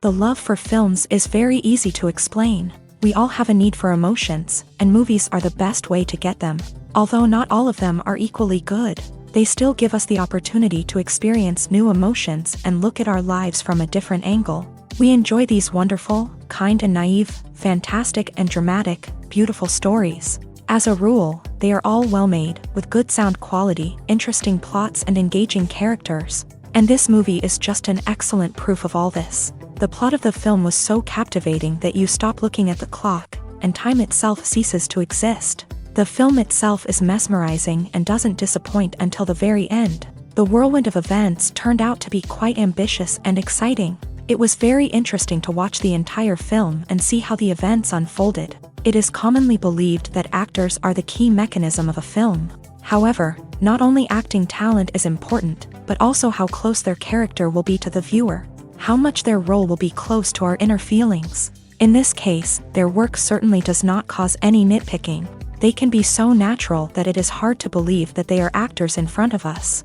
The love for films is very easy to explain. We all have a need for emotions, and movies are the best way to get them. Although not all of them are equally good, they still give us the opportunity to experience new emotions and look at our lives from a different angle. We enjoy these wonderful, kind and naive, fantastic and dramatic, beautiful stories. As a rule, they are all well-made, with good sound quality, interesting plots and engaging characters. And this movie is just an excellent proof of all this. The plot of the film was so captivating that you stop looking at the clock, and time itself ceases to exist. The film itself is mesmerizing and doesn't disappoint until the very end. The whirlwind of events turned out to be quite ambitious and exciting. It was very interesting to watch the entire film and see how the events unfolded. It is commonly believed that actors are the key mechanism of a film. However, not only acting talent is important, but also how close their character will be to the viewer. How much their role will be close to our inner feelings. In this case, their work certainly does not cause any nitpicking. They can be so natural that it is hard to believe that they are actors in front of us.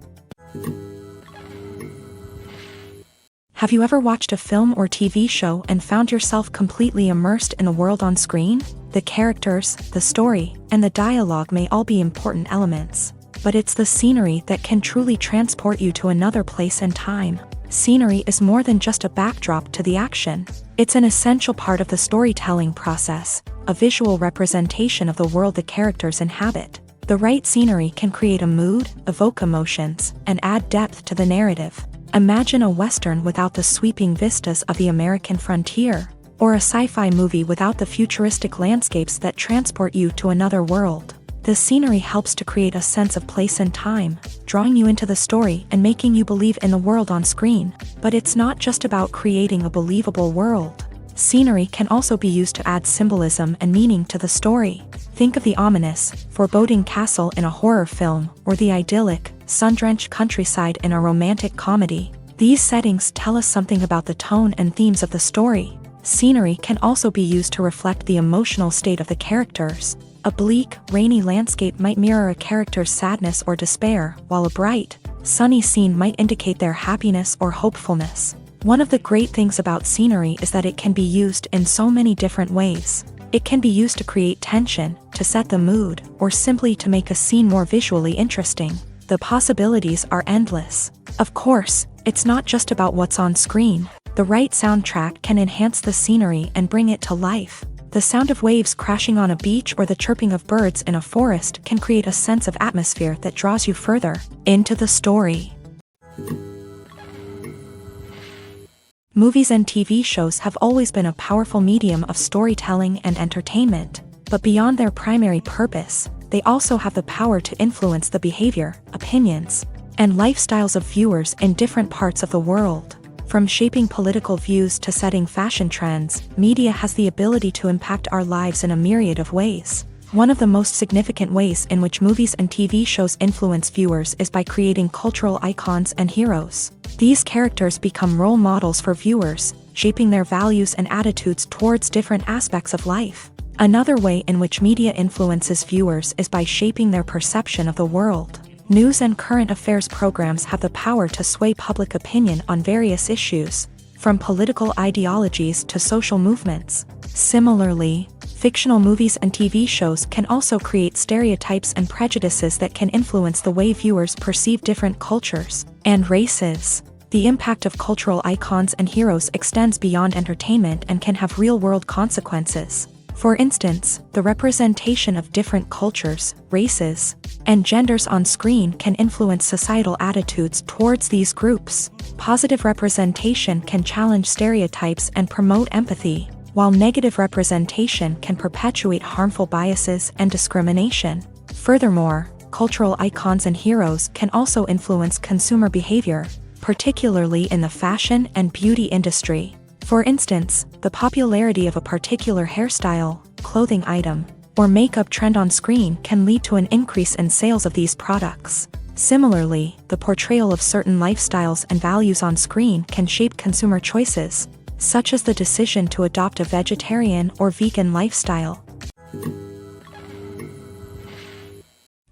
Have you ever watched a film or TV show and found yourself completely immersed in the world on screen? The characters, the story, and the dialogue may all be important elements, but it's the scenery that can truly transport you to another place and time. Scenery is more than just a backdrop to the action. It's an essential part of the storytelling process, a visual representation of the world the characters inhabit. The right scenery can create a mood, evoke emotions, and add depth to the narrative. Imagine a Western without the sweeping vistas of the American frontier, or a sci-fi movie without the futuristic landscapes that transport you to another world. The scenery helps to create a sense of place and time, drawing you into the story and making you believe in the world on screen. But it's not just about creating a believable world. Scenery can also be used to add symbolism and meaning to the story. Think of the ominous, foreboding castle in a horror film, or the idyllic, sun-drenched countryside in a romantic comedy. These settings tell us something about the tone and themes of the story. Scenery can also be used to reflect the emotional state of the characters. A bleak, rainy landscape might mirror a character's sadness or despair, while a bright, sunny scene might indicate their happiness or hopefulness. One of the great things about scenery is that it can be used in so many different ways. It can be used to create tension, to set the mood, or simply to make a scene more visually interesting. The possibilities are endless. Of course, it's not just about what's on screen. The right soundtrack can enhance the scenery and bring it to life. The sound of waves crashing on a beach or the chirping of birds in a forest can create a sense of atmosphere that draws you further into the story. Movies and TV shows have always been a powerful medium of storytelling and entertainment, but beyond their primary purpose, they also have the power to influence the behavior, opinions, and lifestyles of viewers in different parts of the world. From shaping political views to setting fashion trends, media has the ability to impact our lives in a myriad of ways. One of the most significant ways in which movies and TV shows influence viewers is by creating cultural icons and heroes. These characters become role models for viewers, shaping their values and attitudes towards different aspects of life. Another way in which media influences viewers is by shaping their perception of the world. News and current affairs programs have the power to sway public opinion on various issues, from political ideologies to social movements. Similarly, fictional movies and TV shows can also create stereotypes and prejudices that can influence the way viewers perceive different cultures and races. The impact of cultural icons and heroes extends beyond entertainment and can have real-world consequences. For instance, the representation of different cultures, races, and genders on screen can influence societal attitudes towards these groups. Positive representation can challenge stereotypes and promote empathy, while negative representation can perpetuate harmful biases and discrimination. Furthermore, cultural icons and heroes can also influence consumer behavior, particularly in the fashion and beauty industry. For instance, the popularity of a particular hairstyle, clothing item, or makeup trend on screen can lead to an increase in sales of these products. Similarly, the portrayal of certain lifestyles and values on screen can shape consumer choices, such as the decision to adopt a vegetarian or vegan lifestyle.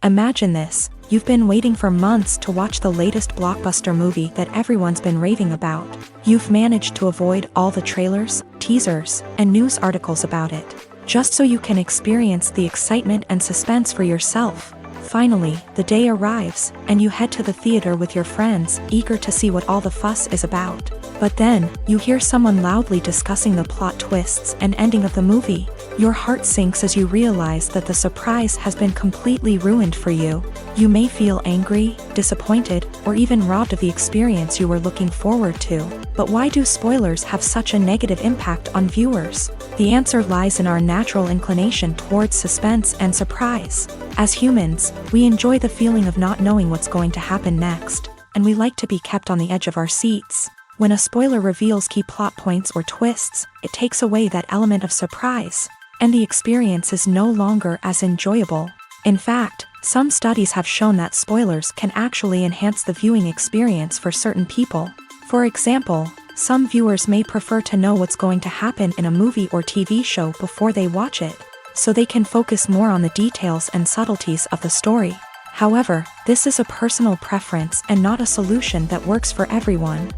Imagine this: You've been waiting for months to watch the latest blockbuster movie that everyone's been raving about. You've managed to avoid all the trailers, teasers, and news articles about it, just so you can experience the excitement and suspense for yourself. Finally, the day arrives, and you head to the theater with your friends, eager to see what all the fuss is about. But then, you hear someone loudly discussing the plot twists and ending of the movie. Your heart sinks as you realize that the surprise has been completely ruined for you. You may feel angry, disappointed, or even robbed of the experience you were looking forward to. But why do spoilers have such a negative impact on viewers? The answer lies in our natural inclination towards suspense and surprise. As humans, we enjoy the feeling of not knowing what's going to happen next, and we like to be kept on the edge of our seats. When a spoiler reveals key plot points or twists, it takes away that element of surprise, and the experience is no longer as enjoyable. In fact, some studies have shown that spoilers can actually enhance the viewing experience for certain people. For example, some viewers may prefer to know what's going to happen in a movie or TV show before they watch it, so they can focus more on the details and subtleties of the story. However, this is a personal preference and not a solution that works for everyone.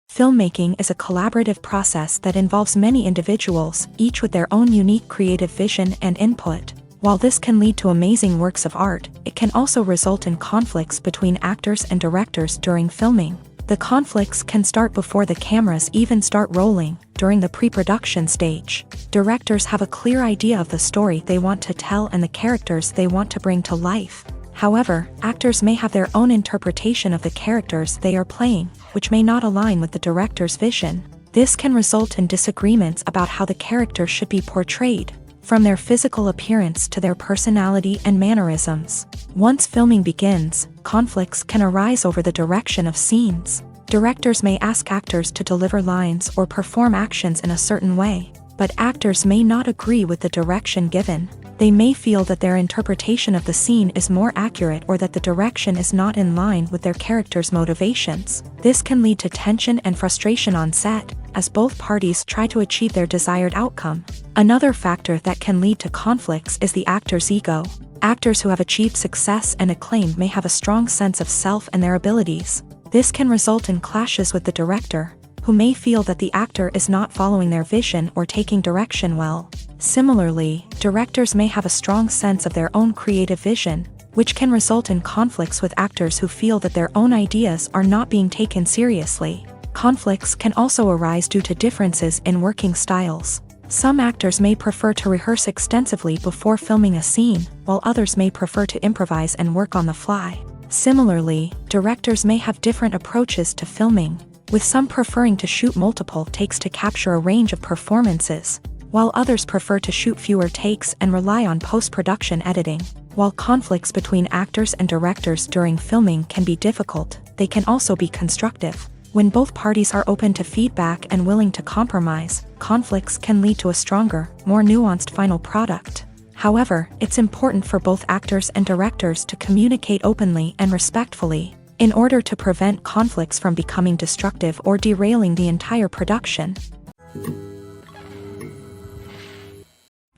Filmmaking is a collaborative process that involves many individuals, each with their own unique creative vision and input. While this can lead to amazing works of art, it can also result in conflicts between actors and directors during filming. The conflicts can start before the cameras even start rolling, during the pre-production stage. Directors have a clear idea of the story they want to tell and the characters they want to bring to life. However, actors may have their own interpretation of the characters they are playing, which may not align with the director's vision. This can result in disagreements about how the character should be portrayed, from their physical appearance to their personality and mannerisms. Once filming begins, conflicts can arise over the direction of scenes. Directors may ask actors to deliver lines or perform actions in a certain way, but actors may not agree with the direction given. They may feel that their interpretation of the scene is more accurate or that the direction is not in line with their character's motivations. This can lead to tension and frustration on set, as both parties try to achieve their desired outcome. Another factor that can lead to conflicts is the actor's ego. Actors who have achieved success and acclaim may have a strong sense of self and their abilities. This can result in clashes with the director, who may feel that the actor is not following their vision or taking direction well. Similarly, directors may have a strong sense of their own creative vision, which can result in conflicts with actors who feel that their own ideas are not being taken seriously. Conflicts can also arise due to differences in working styles. Some actors may prefer to rehearse extensively before filming a scene, while others may prefer to improvise and work on the fly. Similarly, directors may have different approaches to filming, with some preferring to shoot multiple takes to capture a range of performances, while others prefer to shoot fewer takes and rely on post-production editing. While conflicts between actors and directors during filming can be difficult, they can also be constructive. When both parties are open to feedback and willing to compromise, conflicts can lead to a stronger, more nuanced final product. However, it's important for both actors and directors to communicate openly and respectfully, in order to prevent conflicts from becoming destructive or derailing the entire production.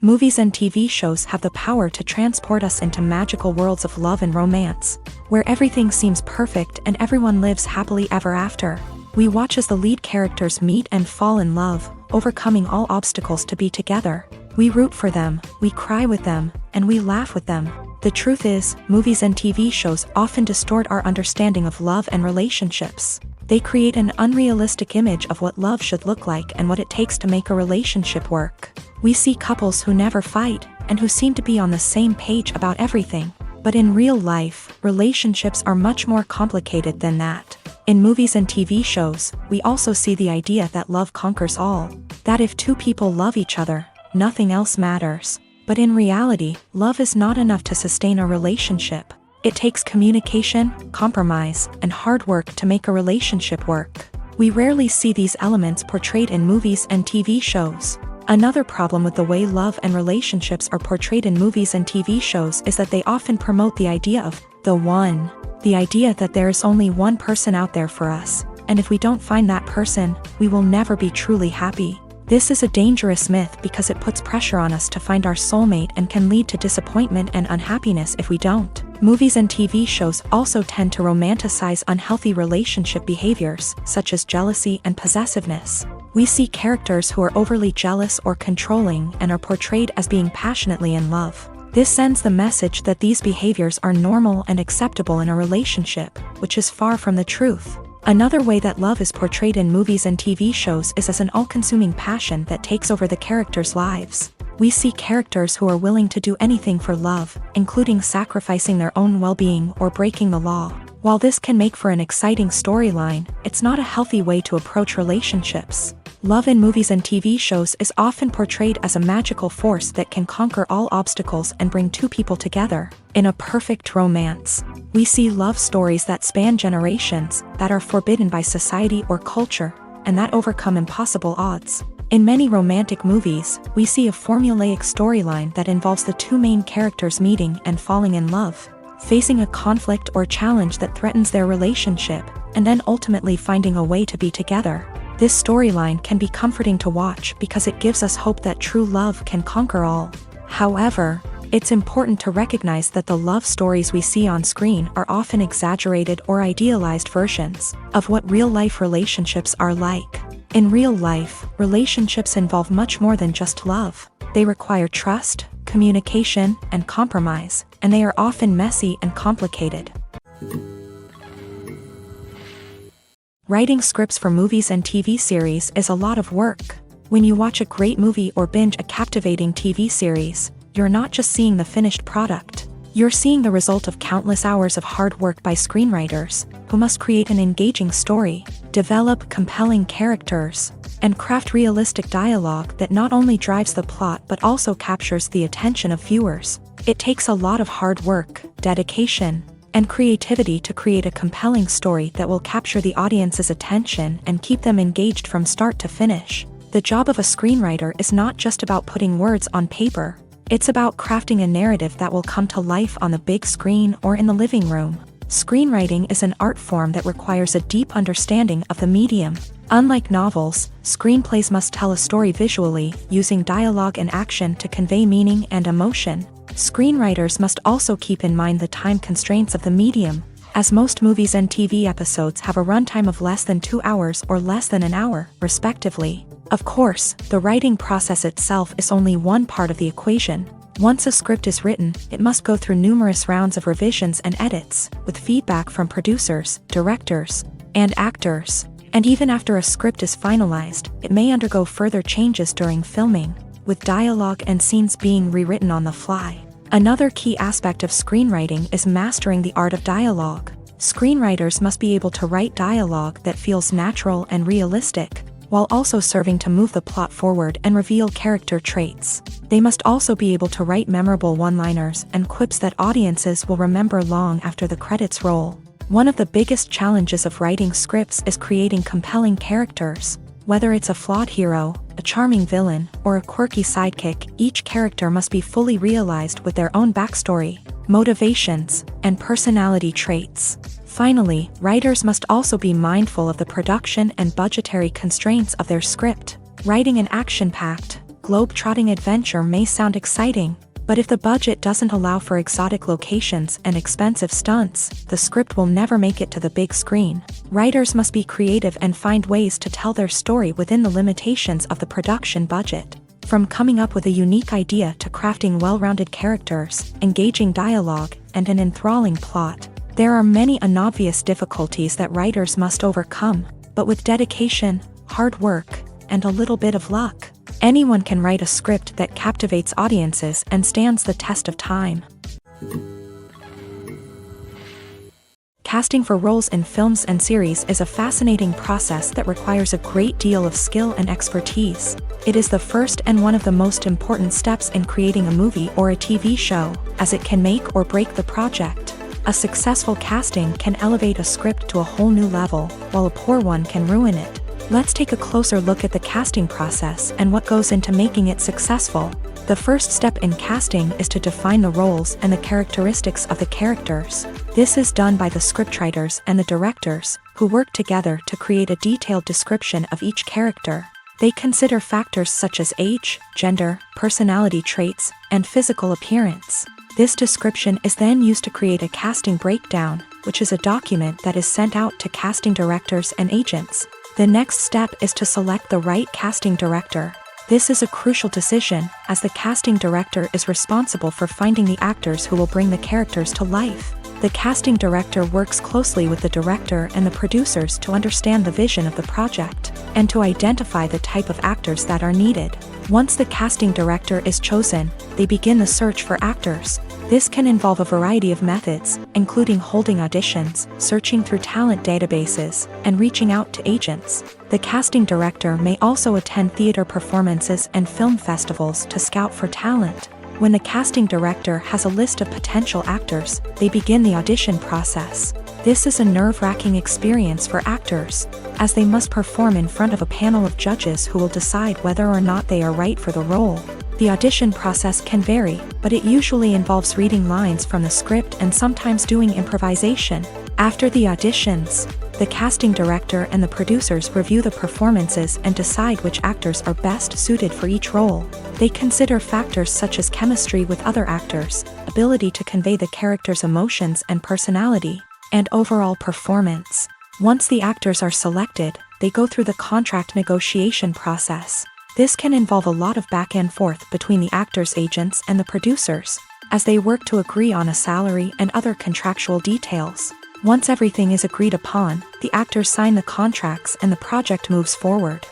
Movies and TV shows have the power to transport us into magical worlds of love and romance, where everything seems perfect and everyone lives happily ever after. We watch as the lead characters meet and fall in love, overcoming all obstacles to be together. We root for them, we cry with them, and we laugh with them. The truth is, movies and TV shows often distort our understanding of love and relationships. They create an unrealistic image of what love should look like and what it takes to make a relationship work. We see couples who never fight, and who seem to be on the same page about everything. But in real life, relationships are much more complicated than that. In movies and TV shows, we also see the idea that love conquers all. That if two people love each other, nothing else matters. But in reality, love is not enough to sustain a relationship. It takes communication, compromise, and hard work to make a relationship work. We rarely see these elements portrayed in movies and TV shows. Another problem with the way love and relationships are portrayed in movies and TV shows is that they often promote the idea of the one. The idea that there is only one person out there for us, and if we don't find that person, we will never be truly happy. This is a dangerous myth because it puts pressure on us to find our soulmate and can lead to disappointment and unhappiness if we don't. Movies and TV shows also tend to romanticize unhealthy relationship behaviors, such as jealousy and possessiveness. We see characters who are overly jealous or controlling and are portrayed as being passionately in love. This sends the message that these behaviors are normal and acceptable in a relationship, which is far from the truth. Another way that love is portrayed in movies and TV shows is as an all-consuming passion that takes over the characters' lives. We see characters who are willing to do anything for love, including sacrificing their own well-being or breaking the law. While this can make for an exciting storyline, it's not a healthy way to approach relationships. Love in movies and TV shows is often portrayed as a magical force that can conquer all obstacles and bring two people together. In a perfect romance, we see love stories that span generations, that are forbidden by society or culture, and that overcome impossible odds. In many romantic movies, we see a formulaic storyline that involves the two main characters meeting and falling in love, facing a conflict or challenge that threatens their relationship, and then ultimately finding a way to be together. This storyline can be comforting to watch because it gives us hope that true love can conquer all. However, it's important to recognize that the love stories we see on screen are often exaggerated or idealized versions of what real-life relationships are like. In real life, relationships involve much more than just love. They require trust, communication, and compromise, and they are often messy and complicated. Writing scripts for movies and TV series is a lot of work. When you watch a great movie or binge a captivating TV series, you're not just seeing the finished product. You're seeing the result of countless hours of hard work by screenwriters, who must create an engaging story, develop compelling characters, and craft realistic dialogue that not only drives the plot but also captures the attention of viewers. It takes a lot of hard work, dedication, and creativity to create a compelling story that will capture the audience's attention and keep them engaged from start to finish. The job of a screenwriter is not just about putting words on paper. It's about crafting a narrative that will come to life on the big screen or in the living room. Screenwriting is an art form that requires a deep understanding of the medium. Unlike novels, screenplays must tell a story visually, using dialogue and action to convey meaning and emotion. Screenwriters must also keep in mind the time constraints of the medium, as most movies and TV episodes have a runtime of less than 2 hours or less than an hour, respectively. Of course, the writing process itself is only one part of the equation. Once a script is written, it must go through numerous rounds of revisions and edits, with feedback from producers, directors, and actors. And even after a script is finalized, it may undergo further changes during filming, with dialogue and scenes being rewritten on the fly. Another key aspect of screenwriting is mastering the art of dialogue. Screenwriters must be able to write dialogue that feels natural and realistic, while also serving to move the plot forward and reveal character traits. They must also be able to write memorable one-liners and quips that audiences will remember long after the credits roll. One of the biggest challenges of writing scripts is creating compelling characters. Whether it's a flawed hero, a charming villain, or a quirky sidekick, each character must be fully realized with their own backstory, motivations, and personality traits. Finally, writers must also be mindful of the production and budgetary constraints of their script. Writing an action-packed, globe-trotting adventure may sound exciting, but if the budget doesn't allow for exotic locations and expensive stunts, the script will never make it to the big screen. Writers must be creative and find ways to tell their story within the limitations of the production budget. From coming up with a unique idea to crafting well-rounded characters, engaging dialogue, and an enthralling plot, there are many unobvious difficulties that writers must overcome, but with dedication, hard work, and a little bit of luck, anyone can write a script that captivates audiences and stands the test of time. Casting for roles in films and series is a fascinating process that requires a great deal of skill and expertise. It is the first and one of the most important steps in creating a movie or a TV show, as it can make or break the project. A successful casting can elevate a script to a whole new level, while a poor one can ruin it. Let's take a closer look at the casting process and what goes into making it successful. The first step in casting is to define the roles and the characteristics of the characters. This is done by the scriptwriters and the directors, who work together to create a detailed description of each character. They consider factors such as age, gender, personality traits, and physical appearance. This description is then used to create a casting breakdown, which is a document that is sent out to casting directors and agents. The next step is to select the right casting director. This is a crucial decision, as the casting director is responsible for finding the actors who will bring the characters to life. The casting director works closely with the director and the producers to understand the vision of the project, and to identify the type of actors that are needed. Once the casting director is chosen, they begin the search for actors. This can involve a variety of methods, including holding auditions, searching through talent databases, and reaching out to agents. The casting director may also attend theater performances and film festivals to scout for talent. When the casting director has a list of potential actors, they begin the audition process. This is a nerve-wracking experience for actors, as they must perform in front of a panel of judges who will decide whether or not they are right for the role. The audition process can vary, but it usually involves reading lines from the script and sometimes doing improvisation. After the auditions, the casting director and the producers review the performances and decide which actors are best suited for each role. They consider factors such as chemistry with other actors, ability to convey the character's emotions and personality, and overall performance. Once the actors are selected, they go through the contract negotiation process. This can involve a lot of back and forth between the actors' agents and the producers, as they work to agree on a salary and other contractual details. Once everything is agreed upon, the actors sign the contracts and the project moves forward.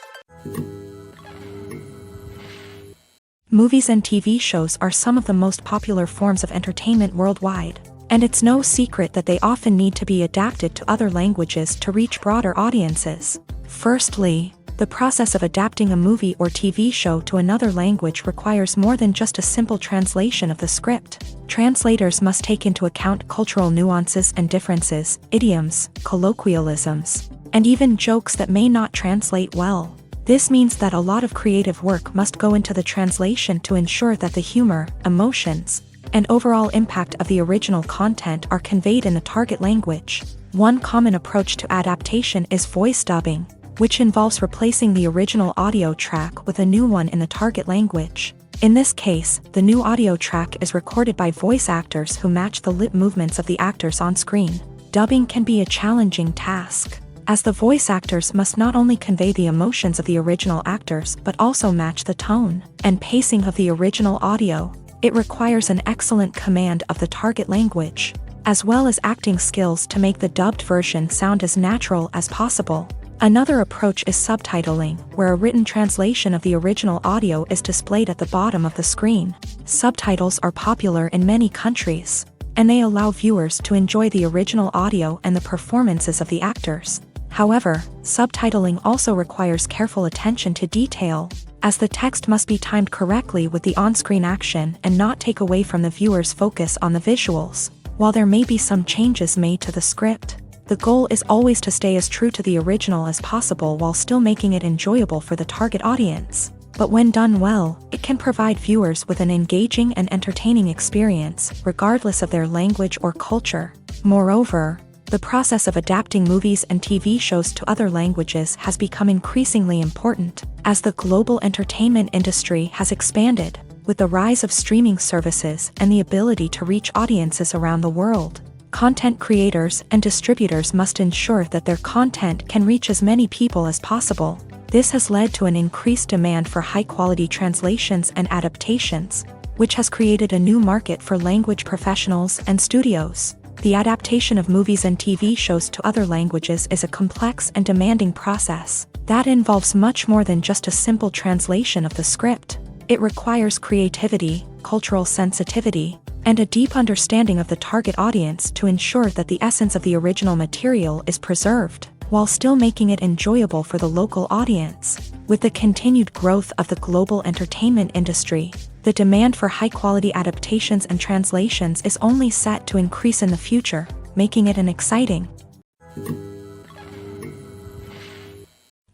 Movies and TV shows are some of the most popular forms of entertainment worldwide, and it's no secret that they often need to be adapted to other languages to reach broader audiences. Firstly, the process of adapting a movie or TV show to another language requires more than just a simple translation of the script. Translators must take into account cultural nuances and differences, idioms, colloquialisms, and even jokes that may not translate well. This means that a lot of creative work must go into the translation to ensure that the humor, emotions, and overall impact of the original content are conveyed in the target language. One common approach to adaptation is voice dubbing, which involves replacing the original audio track with a new one in the target language. In this case, the new audio track is recorded by voice actors who match the lip movements of the actors on screen. Dubbing can be a challenging task, as the voice actors must not only convey the emotions of the original actors but also match the tone and pacing of the original audio. It requires an excellent command of the target language, as well as acting skills to make the dubbed version sound as natural as possible. Another approach is subtitling, where a written translation of the original audio is displayed at the bottom of the screen. Subtitles are popular in many countries, and they allow viewers to enjoy the original audio and the performances of the actors. However, subtitling also requires careful attention to detail, as the text must be timed correctly with the on-screen action and not take away from the viewer's focus on the visuals. While there may be some changes made to the script, the goal is always to stay as true to the original as possible while still making it enjoyable for the target audience. But when done well, it can provide viewers with an engaging and entertaining experience, regardless of their language or culture. Moreover, the process of adapting movies and TV shows to other languages has become increasingly important, as the global entertainment industry has expanded, with the rise of streaming services and the ability to reach audiences around the world. Content creators and distributors must ensure that their content can reach as many people as possible. This has led to an increased demand for high-quality translations and adaptations, which has created a new market for language professionals and studios. The adaptation of movies and TV shows to other languages is a complex and demanding process that involves much more than just a simple translation of the script. It requires creativity, cultural sensitivity, and a deep understanding of the target audience to ensure that the essence of the original material is preserved, while still making it enjoyable for the local audience. With the continued growth of the global entertainment industry, the demand for high-quality adaptations and translations is only set to increase in the future, making it an exciting.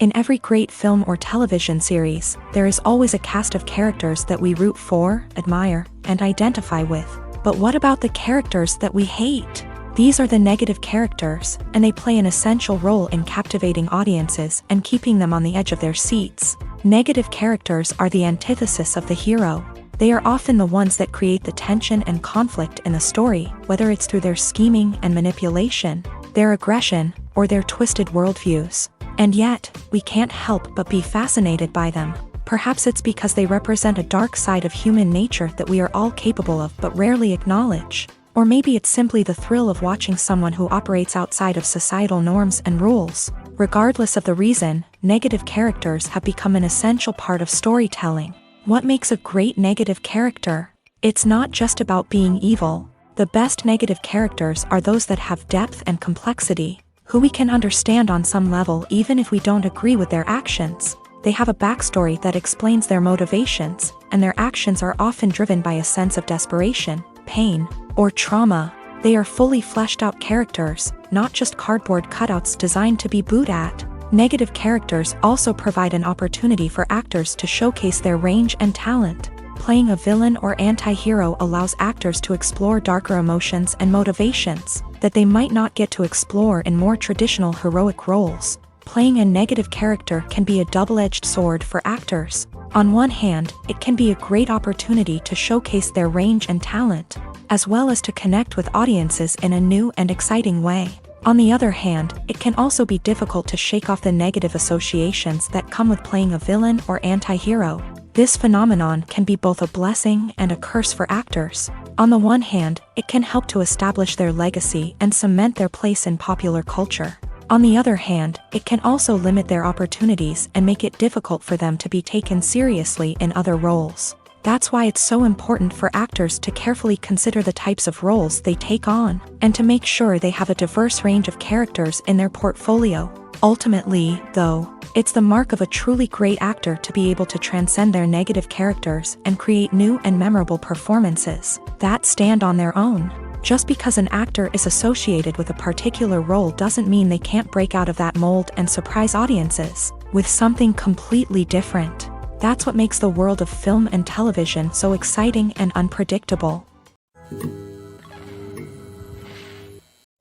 In every great film or television series, there is always a cast of characters that we root for, admire, and identify with. But what about the characters that we hate? These are the negative characters, and they play an essential role in captivating audiences and keeping them on the edge of their seats. Negative characters are the antithesis of the hero. They are often the ones that create the tension and conflict in the story, whether it's through their scheming and manipulation, their aggression, or their twisted worldviews. And yet, we can't help but be fascinated by them. Perhaps it's because they represent a dark side of human nature that we are all capable of but rarely acknowledge. Or maybe it's simply the thrill of watching someone who operates outside of societal norms and rules. Regardless of the reason, negative characters have become an essential part of storytelling. What makes a great negative character? It's not just about being evil. The best negative characters are those that have depth and complexity, who we can understand on some level even if we don't agree with their actions. They have a backstory that explains their motivations, and their actions are often driven by a sense of desperation, pain, or trauma. They are fully fleshed out characters, not just cardboard cutouts designed to be booed at. Negative characters also provide an opportunity for actors to showcase their range and talent. Playing a villain or anti-hero allows actors to explore darker emotions and motivations that they might not get to explore in more traditional heroic roles. Playing a negative character can be a double-edged sword for actors. On one hand, it can be a great opportunity to showcase their range and talent, as well as to connect with audiences in a new and exciting way. On the other hand, it can also be difficult to shake off the negative associations that come with playing a villain or anti-hero. This phenomenon can be both a blessing and a curse for actors. On the one hand, it can help to establish their legacy and cement their place in popular culture. On the other hand, it can also limit their opportunities and make it difficult for them to be taken seriously in other roles. That's why it's so important for actors to carefully consider the types of roles they take on, and to make sure they have a diverse range of characters in their portfolio. Ultimately, though, it's the mark of a truly great actor to be able to transcend their negative characters and create new and memorable performances that stand on their own. Just because an actor is associated with a particular role doesn't mean they can't break out of that mold and surprise audiences with something completely different. That's what makes the world of film and television so exciting and unpredictable.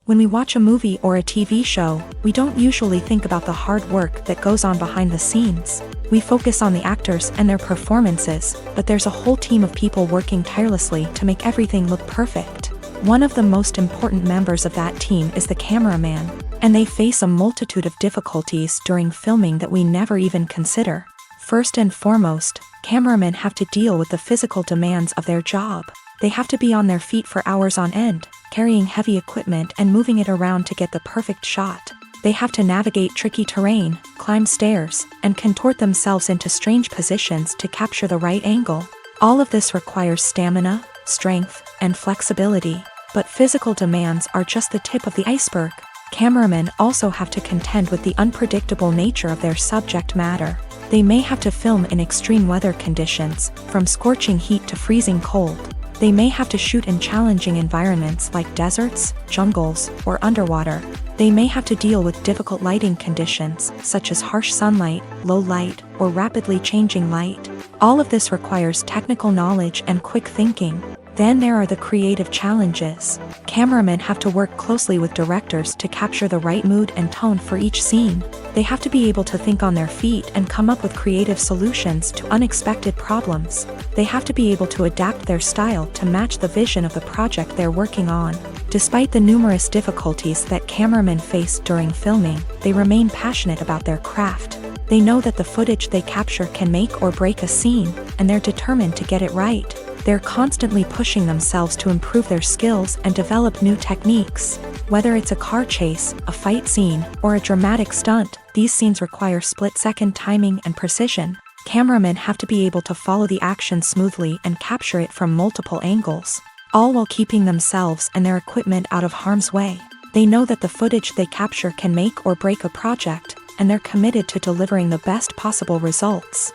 When we watch a movie or a TV show, we don't usually think about the hard work that goes on behind the scenes. We focus on the actors and their performances, but there's a whole team of people working tirelessly to make everything look perfect. One of the most important members of that team is the cameraman, and they face a multitude of difficulties during filming that we never even consider. First and foremost, cameramen have to deal with the physical demands of their job. They have to be on their feet for hours on end, carrying heavy equipment and moving it around to get the perfect shot. They have to navigate tricky terrain, climb stairs, and contort themselves into strange positions to capture the right angle. All of this requires stamina, strength, and flexibility. But physical demands are just the tip of the iceberg. Cameramen also have to contend with the unpredictable nature of their subject matter. They may have to film in extreme weather conditions, from scorching heat to freezing cold. They may have to shoot in challenging environments like deserts, jungles, or underwater. They may have to deal with difficult lighting conditions, such as harsh sunlight, low light, or rapidly changing light. All of this requires technical knowledge and quick thinking. Then there are the creative challenges. Cameramen have to work closely with directors to capture the right mood and tone for each scene. They have to be able to think on their feet and come up with creative solutions to unexpected problems. They have to be able to adapt their style to match the vision of the project they're working on. Despite the numerous difficulties that cameramen face during filming, they remain passionate about their craft. They know that the footage they capture can make or break a scene, and they're determined to get it right. They're constantly pushing themselves to improve their skills and develop new techniques. Whether it's a car chase, a fight scene, or a dramatic stunt, these scenes require split-second timing and precision. Cameramen have to be able to follow the action smoothly and capture it from multiple angles, all while keeping themselves and their equipment out of harm's way. They know that the footage they capture can make or break a project, and they're committed to delivering the best possible results.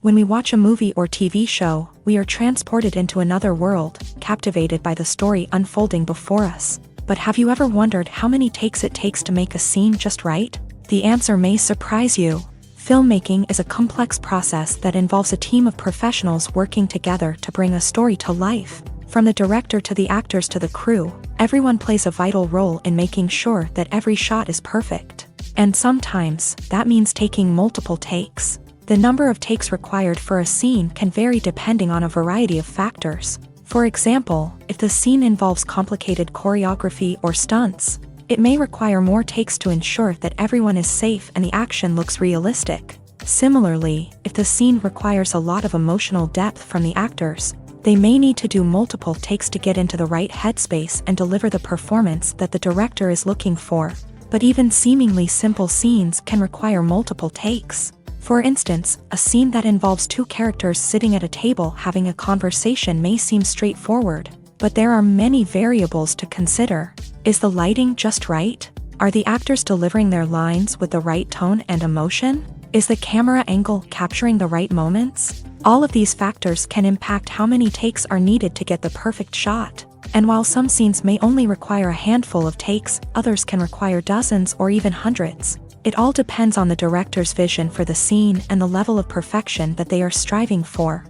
When we watch a movie or TV show, we are transported into another world, captivated by the story unfolding before us. But have you ever wondered how many takes it takes to make a scene just right? The answer may surprise you. Filmmaking is a complex process that involves a team of professionals working together to bring a story to life. From the director to the actors to the crew, everyone plays a vital role in making sure that every shot is perfect. And sometimes, that means taking multiple takes. The number of takes required for a scene can vary depending on a variety of factors. For example, if the scene involves complicated choreography or stunts, it may require more takes to ensure that everyone is safe and the action looks realistic. Similarly, if the scene requires a lot of emotional depth from the actors, they may need to do multiple takes to get into the right headspace and deliver the performance that the director is looking for. But even seemingly simple scenes can require multiple takes. For instance, a scene that involves two characters sitting at a table having a conversation may seem straightforward, but there are many variables to consider. Is the lighting just right? Are the actors delivering their lines with the right tone and emotion? Is the camera angle capturing the right moments? All of these factors can impact how many takes are needed to get the perfect shot. And while some scenes may only require a handful of takes, others can require dozens or even hundreds. It all depends on the director's vision for the scene and the level of perfection that they are striving for.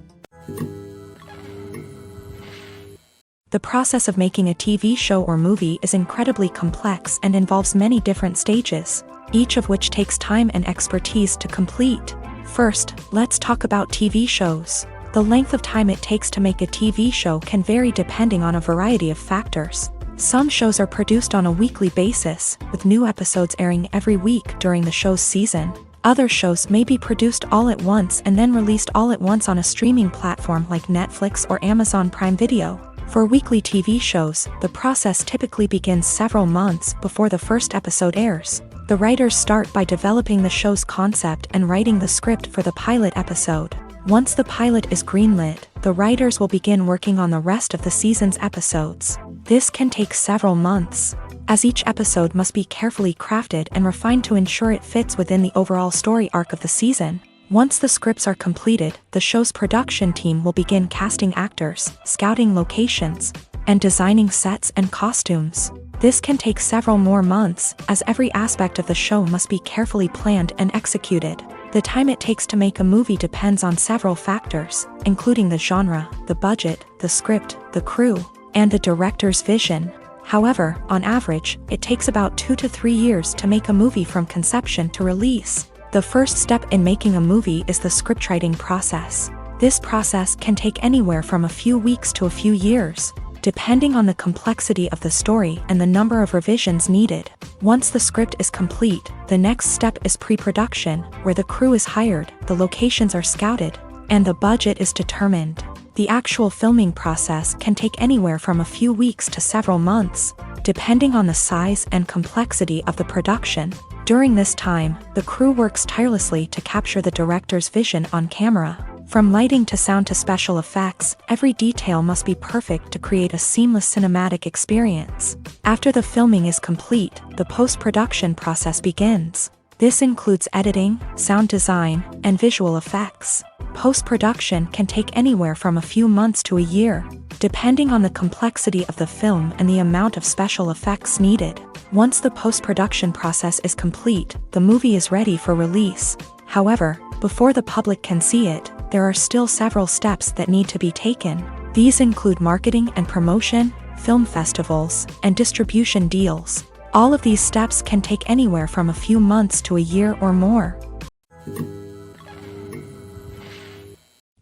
The process of making a TV show or movie is incredibly complex and involves many different stages, each of which takes time and expertise to complete. First, let's talk about TV shows. The length of time it takes to make a TV show can vary depending on a variety of factors. Some shows are produced on a weekly basis, with new episodes airing every week during the show's season. Other shows may be produced all at once and then released all at once on a streaming platform like Netflix or Amazon Prime Video. For weekly TV shows, the process typically begins several months before the first episode airs. The writers start by developing the show's concept and writing the script for the pilot episode. Once the pilot is greenlit, the writers will begin working on the rest of the season's episodes. This can take several months, as each episode must be carefully crafted and refined to ensure it fits within the overall story arc of the season. Once the scripts are completed, the show's production team will begin casting actors, scouting locations, and designing sets and costumes. This can take several more months, as every aspect of the show must be carefully planned and executed. The time it takes to make a movie depends on several factors, including the genre, the budget, the script, the crew, and the director's vision. However, on average, it takes about 2 to 3 years to make a movie from conception to release. The first step in making a movie is the scriptwriting process. This process can take anywhere from a few weeks to a few years, depending on the complexity of the story and the number of revisions needed. Once the script is complete, the next step is pre-production, where the crew is hired, the locations are scouted, and the budget is determined. The actual filming process can take anywhere from a few weeks to several months, depending on the size and complexity of the production. During this time, the crew works tirelessly to capture the director's vision on camera. From lighting to sound to special effects, every detail must be perfect to create a seamless cinematic experience. After the filming is complete, the post-production process begins. This includes editing, sound design, and visual effects. Post-production can take anywhere from a few months to a year, depending on the complexity of the film and the amount of special effects needed. Once the post-production process is complete, the movie is ready for release. However, before the public can see it, there are still several steps that need to be taken. These include marketing and promotion, film festivals, and distribution deals. All of these steps can take anywhere from a few months to a year or more.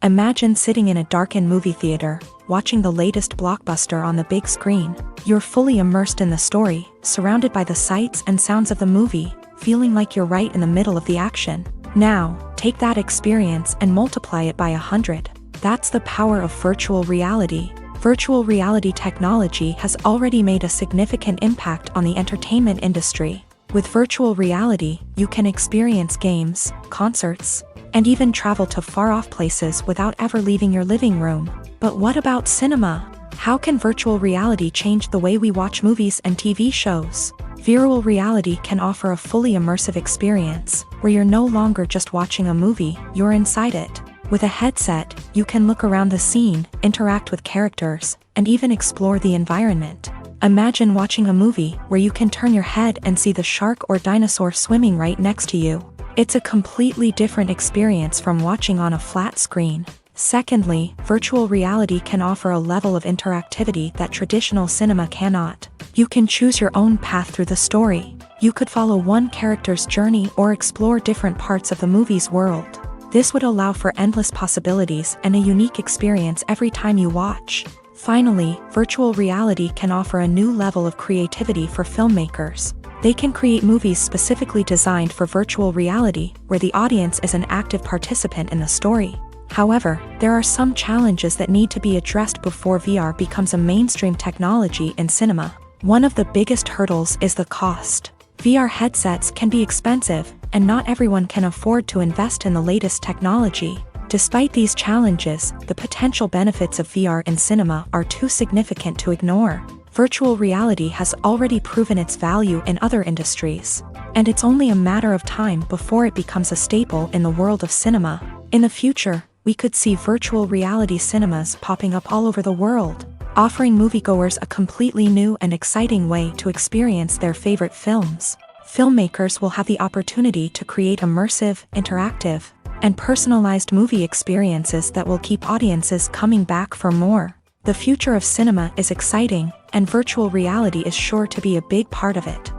Imagine sitting in a darkened movie theater, watching the latest blockbuster on the big screen. You're fully immersed in the story, surrounded by the sights and sounds of the movie, feeling like you're right in the middle of the action. Now, take that experience and multiply it by 100. That's the power of virtual reality. Virtual reality technology has already made a significant impact on the entertainment industry. With virtual reality, you can experience games, concerts, and even travel to far-off places without ever leaving your living room. But what about cinema? How can virtual reality change the way we watch movies and TV shows? Virtual reality can offer a fully immersive experience, where you're no longer just watching a movie, you're inside it. With a headset, you can look around the scene, interact with characters, and even explore the environment. Imagine watching a movie where you can turn your head and see the shark or dinosaur swimming right next to you. It's a completely different experience from watching on a flat screen. Secondly, virtual reality can offer a level of interactivity that traditional cinema cannot. You can choose your own path through the story. You could follow one character's journey or explore different parts of the movie's world. This would allow for endless possibilities and a unique experience every time you watch. Finally, virtual reality can offer a new level of creativity for filmmakers. They can create movies specifically designed for virtual reality, where the audience is an active participant in the story. However, there are some challenges that need to be addressed before VR becomes a mainstream technology in cinema. One of the biggest hurdles is the cost. VR headsets can be expensive, and not everyone can afford to invest in the latest technology. Despite these challenges, the potential benefits of VR in cinema are too significant to ignore. Virtual reality has already proven its value in other industries, and it's only a matter of time before it becomes a staple in the world of cinema. In the future, we could see virtual reality cinemas popping up all over the world, offering moviegoers a completely new and exciting way to experience their favorite films. Filmmakers will have the opportunity to create immersive, interactive, and personalized movie experiences that will keep audiences coming back for more. The future of cinema is exciting, and virtual reality is sure to be a big part of it.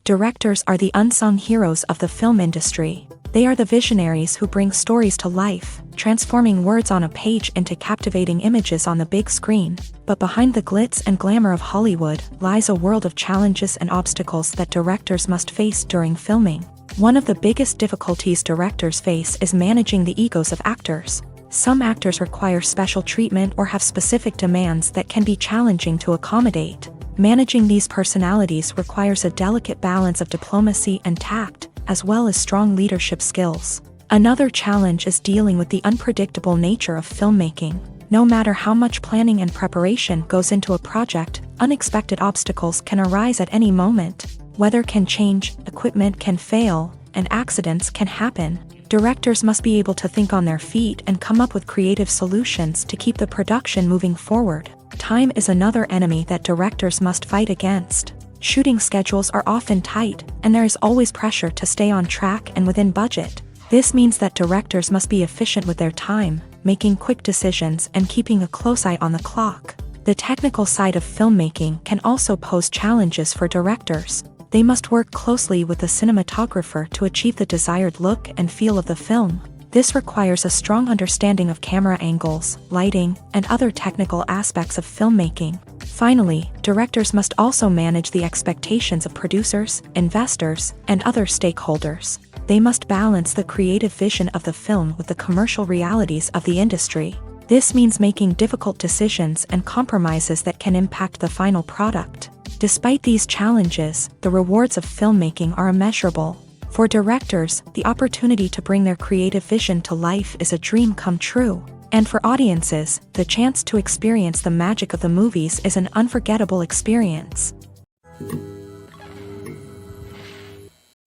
Directors are the unsung heroes of the film industry. They are the visionaries who bring stories to life, transforming words on a page into captivating images on the big screen. But behind the glitz and glamour of Hollywood lies a world of challenges and obstacles that directors must face during filming. One of the biggest difficulties directors face is managing the egos of actors. Some actors require special treatment or have specific demands that can be challenging to accommodate. Managing these personalities requires a delicate balance of diplomacy and tact, as well as strong leadership skills. Another challenge is dealing with the unpredictable nature of filmmaking. No matter how much planning and preparation goes into a project, unexpected obstacles can arise at any moment. Weather can change, equipment can fail, and accidents can happen. Directors must be able to think on their feet and come up with creative solutions to keep the production moving forward. Time is another enemy that directors must fight against. Shooting schedules are often tight, and there is always pressure to stay on track and within budget. This means that directors must be efficient with their time, making quick decisions and keeping a close eye on the clock. The technical side of filmmaking can also pose challenges for directors. They must work closely with the cinematographer to achieve the desired look and feel of the film. This requires a strong understanding of camera angles, lighting, and other technical aspects of filmmaking. Finally, directors must also manage the expectations of producers, investors, and other stakeholders. They must balance the creative vision of the film with the commercial realities of the industry. This means making difficult decisions and compromises that can impact the final product. Despite these challenges, the rewards of filmmaking are immeasurable. For directors, the opportunity to bring their creative vision to life is a dream come true. And for audiences, the chance to experience the magic of the movies is an unforgettable experience.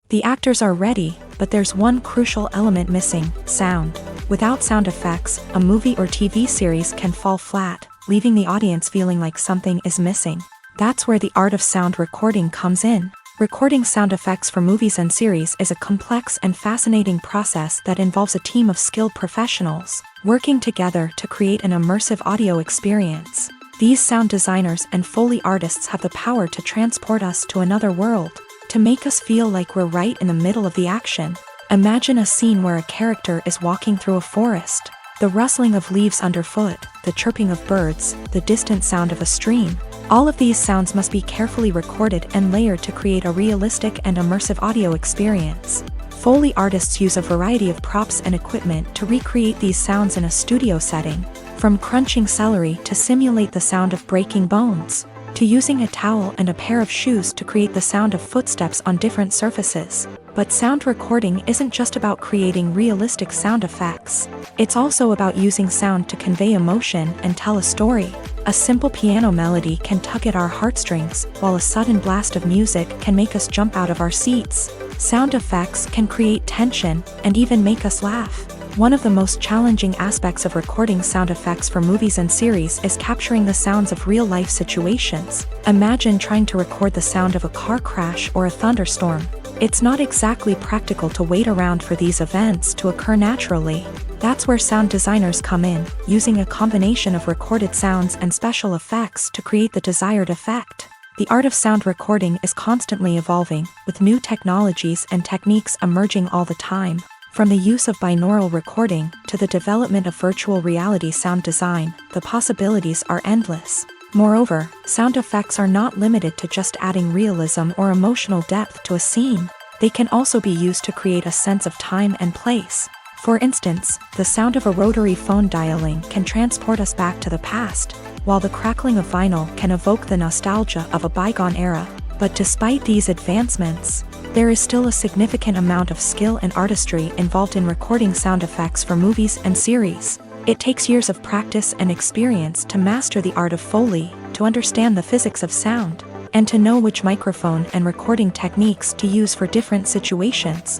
The actors are ready, but there's one crucial element missing: sound. Without sound effects, a movie or TV series can fall flat, leaving the audience feeling like something is missing. That's where the art of sound recording comes in. Recording sound effects for movies and series is a complex and fascinating process that involves a team of skilled professionals working together to create an immersive audio experience. These sound designers and Foley artists have the power to transport us to another world, to make us feel like we're right in the middle of the action. Imagine a scene where a character is walking through a forest. The rustling of leaves underfoot, the chirping of birds, the distant sound of a stream. All of these sounds must be carefully recorded and layered to create a realistic and immersive audio experience. Foley artists use a variety of props and equipment to recreate these sounds in a studio setting, from crunching celery to simulate the sound of breaking bones, to using a towel and a pair of shoes to create the sound of footsteps on different surfaces. But sound recording isn't just about creating realistic sound effects. It's also about using sound to convey emotion and tell a story. A simple piano melody can tug at our heartstrings, while a sudden blast of music can make us jump out of our seats. Sound effects can create tension and even make us laugh. One of the most challenging aspects of recording sound effects for movies and series is capturing the sounds of real-life situations. Imagine trying to record the sound of a car crash or a thunderstorm. It's not exactly practical to wait around for these events to occur naturally. That's where sound designers come in, using a combination of recorded sounds and special effects to create the desired effect. The art of sound recording is constantly evolving, with new technologies and techniques emerging all the time. From the use of binaural recording to the development of virtual reality sound design, the possibilities are endless. Moreover, sound effects are not limited to just adding realism or emotional depth to a scene. They can also be used to create a sense of time and place. For instance, the sound of a rotary phone dialing can transport us back to the past, while the crackling of vinyl can evoke the nostalgia of a bygone era. But despite these advancements, there is still a significant amount of skill and artistry involved in recording sound effects for movies and series. It takes years of practice and experience to master the art of Foley, to understand the physics of sound, and to know which microphone and recording techniques to use for different situations.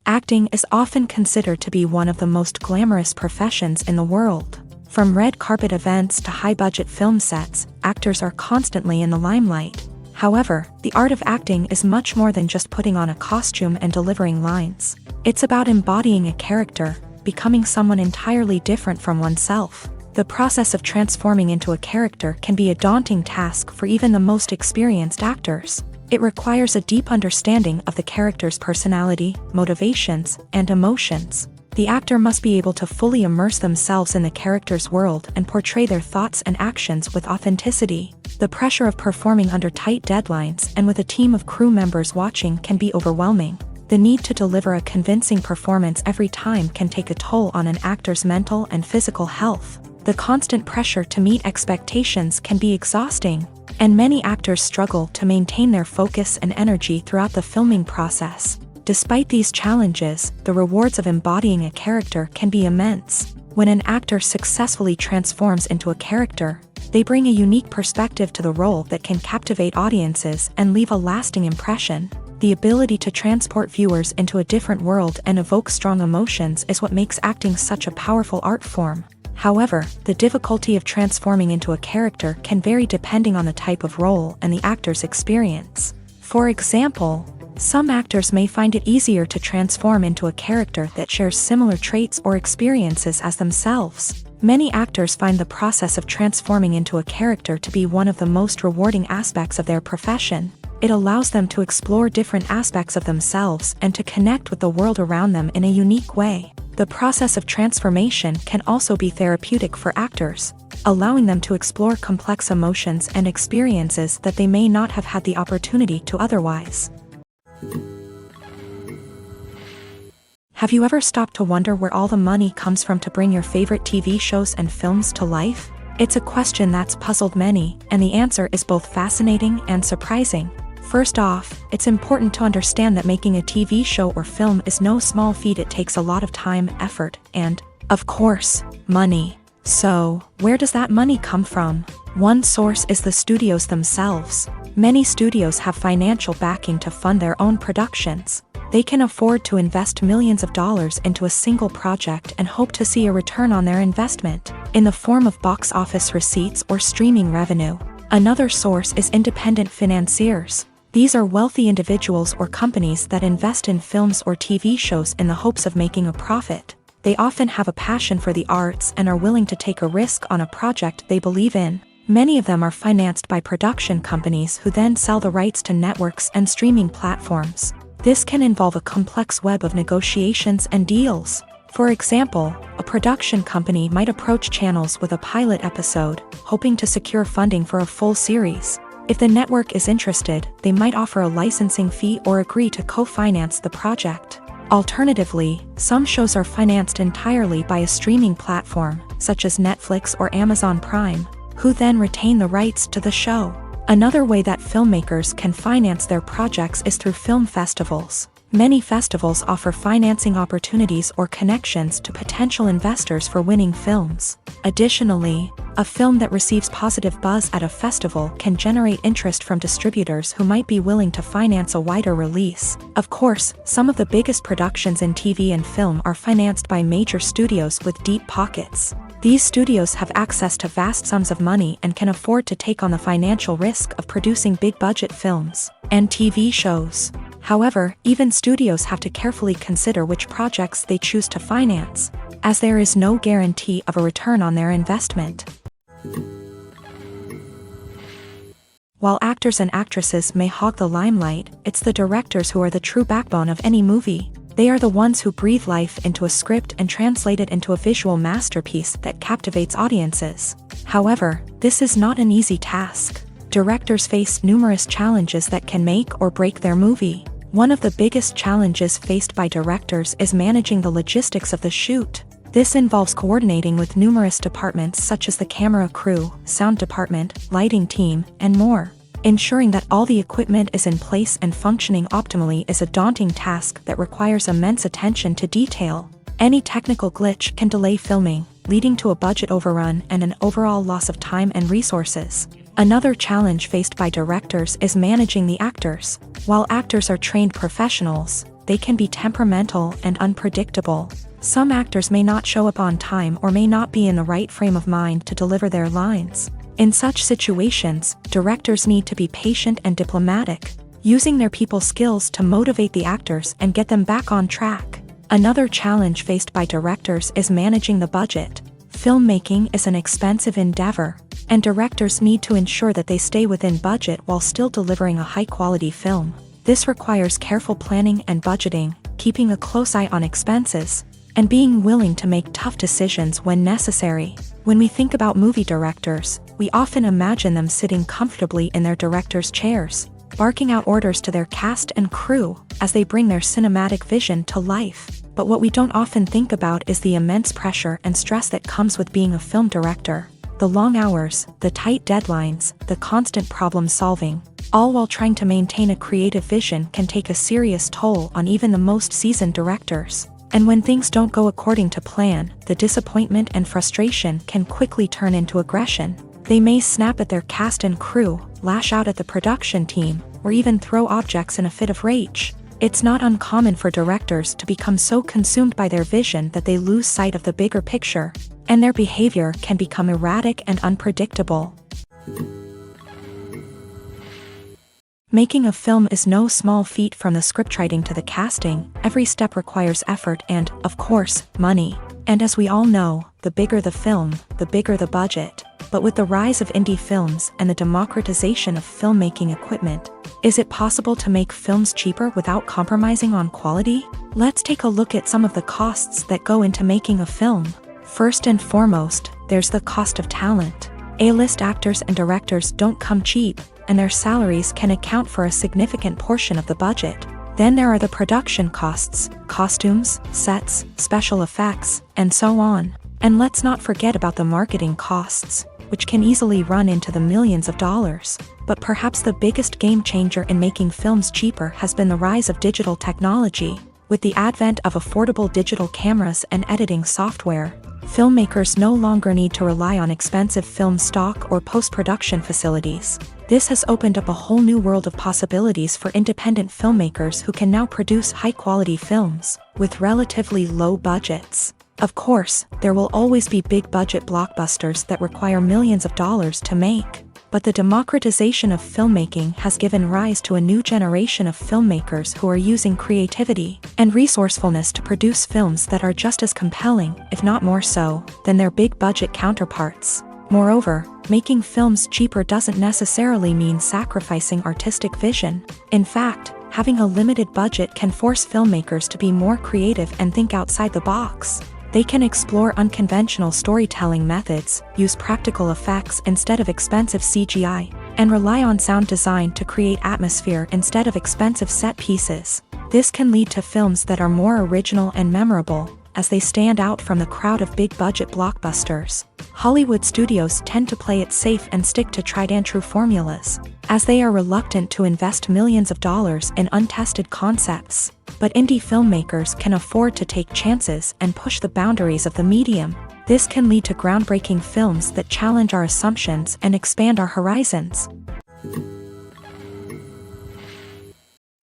Acting is often considered to be one of the most glamorous professions in the world. From red carpet events to high-budget film sets, actors are constantly in the limelight. However, the art of acting is much more than just putting on a costume and delivering lines. It's about embodying a character, becoming someone entirely different from oneself. The process of transforming into a character can be a daunting task for even the most experienced actors. It requires a deep understanding of the character's personality, motivations, and emotions. The actor must be able to fully immerse themselves in the character's world and portray their thoughts and actions with authenticity. The pressure of performing under tight deadlines and with a team of crew members watching can be overwhelming. The need to deliver a convincing performance every time can take a toll on an actor's mental and physical health. The constant pressure to meet expectations can be exhausting, and many actors struggle to maintain their focus and energy throughout the filming process. Despite these challenges, the rewards of embodying a character can be immense. When an actor successfully transforms into a character, they bring a unique perspective to the role that can captivate audiences and leave a lasting impression. The ability to transport viewers into a different world and evoke strong emotions is what makes acting such a powerful art form. However, the difficulty of transforming into a character can vary depending on the type of role and the actor's experience. For example, some actors may find it easier to transform into a character that shares similar traits or experiences as themselves. Many actors find the process of transforming into a character to be one of the most rewarding aspects of their profession. It allows them to explore different aspects of themselves and to connect with the world around them in a unique way. The process of transformation can also be therapeutic for actors, allowing them to explore complex emotions and experiences that they may not have had the opportunity to otherwise. Have you ever stopped to wonder where all the money comes from to bring your favorite TV shows and films to life? It's a question that's puzzled many, and the answer is both fascinating and surprising. First off, it's important to understand that making a TV show or film is no small feat. It takes a lot of time, effort, and, of course, money. So, where does that money come from? One source is the studios themselves. Many studios have financial backing to fund their own productions. They can afford to invest millions of dollars into a single project and hope to see a return on their investment, in the form of box office receipts or streaming revenue. Another source is independent financiers. These are wealthy individuals or companies that invest in films or TV shows in the hopes of making a profit. They often have a passion for the arts and are willing to take a risk on a project they believe in. Many of them are financed by production companies who then sell the rights to networks and streaming platforms. This can involve a complex web of negotiations and deals. For example, a production company might approach channels with a pilot episode, hoping to secure funding for a full series. If the network is interested, they might offer a licensing fee or agree to co-finance the project. Alternatively, some shows are financed entirely by a streaming platform, such as Netflix or Amazon Prime, who then retain the rights to the show. Another way that filmmakers can finance their projects is through film festivals. Many festivals offer financing opportunities or connections to potential investors for winning films. Additionally, a film that receives positive buzz at a festival can generate interest from distributors who might be willing to finance a wider release. Of course, some of the biggest productions in TV and film are financed by major studios with deep pockets. These studios have access to vast sums of money and can afford to take on the financial risk of producing big-budget films and TV shows. However, even studios have to carefully consider which projects they choose to finance, as there is no guarantee of a return on their investment. While actors and actresses may hog the limelight, it's the directors who are the true backbone of any movie. They are the ones who breathe life into a script and translate it into a visual masterpiece that captivates audiences. However, this is not an easy task. Directors face numerous challenges that can make or break their movie. One of the biggest challenges faced by directors is managing the logistics of the shoot. This involves coordinating with numerous departments such as the camera crew, sound department, lighting team, and more. Ensuring that all the equipment is in place and functioning optimally is a daunting task that requires immense attention to detail. Any technical glitch can delay filming, leading to a budget overrun and an overall loss of time and resources. Another challenge faced by directors is managing the actors. While actors are trained professionals, they can be temperamental and unpredictable. Some actors may not show up on time or may not be in the right frame of mind to deliver their lines. In such situations, directors need to be patient and diplomatic, using their people skills to motivate the actors and get them back on track. Another challenge faced by directors is managing the budget. Filmmaking is an expensive endeavor, and directors need to ensure that they stay within budget while still delivering a high-quality film. This requires careful planning and budgeting, keeping a close eye on expenses, and being willing to make tough decisions when necessary. When we think about movie directors, we often imagine them sitting comfortably in their director's chairs, barking out orders to their cast and crew as they bring their cinematic vision to life. But what we don't often think about is the immense pressure and stress that comes with being a film director. The long hours, the tight deadlines, the constant problem solving, all while trying to maintain a creative vision can take a serious toll on even the most seasoned directors. And when things don't go according to plan, the disappointment and frustration can quickly turn into aggression. They may snap at their cast and crew, lash out at the production team, or even throw objects in a fit of rage. It's not uncommon for directors to become so consumed by their vision that they lose sight of the bigger picture, and their behavior can become erratic and unpredictable. Making a film is no small feat. From the scriptwriting to the casting, every step requires effort and, of course, money. And as we all know, the bigger the film, the bigger the budget. But with the rise of indie films and the democratization of filmmaking equipment, is it possible to make films cheaper without compromising on quality? Let's take a look at some of the costs that go into making a film. First and foremost, there's the cost of talent. A-list actors and directors don't come cheap, and their salaries can account for a significant portion of the budget. Then there are the production costs, costumes, sets, special effects, and so on. And let's not forget about the marketing costs, which can easily run into the millions of dollars. But perhaps the biggest game changer in making films cheaper has been the rise of digital technology. With the advent of affordable digital cameras and editing software, filmmakers no longer need to rely on expensive film stock or post-production facilities. This has opened up a whole new world of possibilities for independent filmmakers who can now produce high-quality films with relatively low budgets. Of course, there will always be big-budget blockbusters that require millions of dollars to make. But the democratization of filmmaking has given rise to a new generation of filmmakers who are using creativity and resourcefulness to produce films that are just as compelling, if not more so, than their big-budget counterparts. Moreover, making films cheaper doesn't necessarily mean sacrificing artistic vision. In fact, having a limited budget can force filmmakers to be more creative and think outside the box. They can explore unconventional storytelling methods, use practical effects instead of expensive CGI, and rely on sound design to create atmosphere instead of expensive set pieces. This can lead to films that are more original and memorable, as they stand out from the crowd of big-budget blockbusters. Hollywood studios tend to play it safe and stick to tried-and-true formulas, as they are reluctant to invest millions of dollars in untested concepts. But indie filmmakers can afford to take chances and push the boundaries of the medium. This can lead to groundbreaking films that challenge our assumptions and expand our horizons.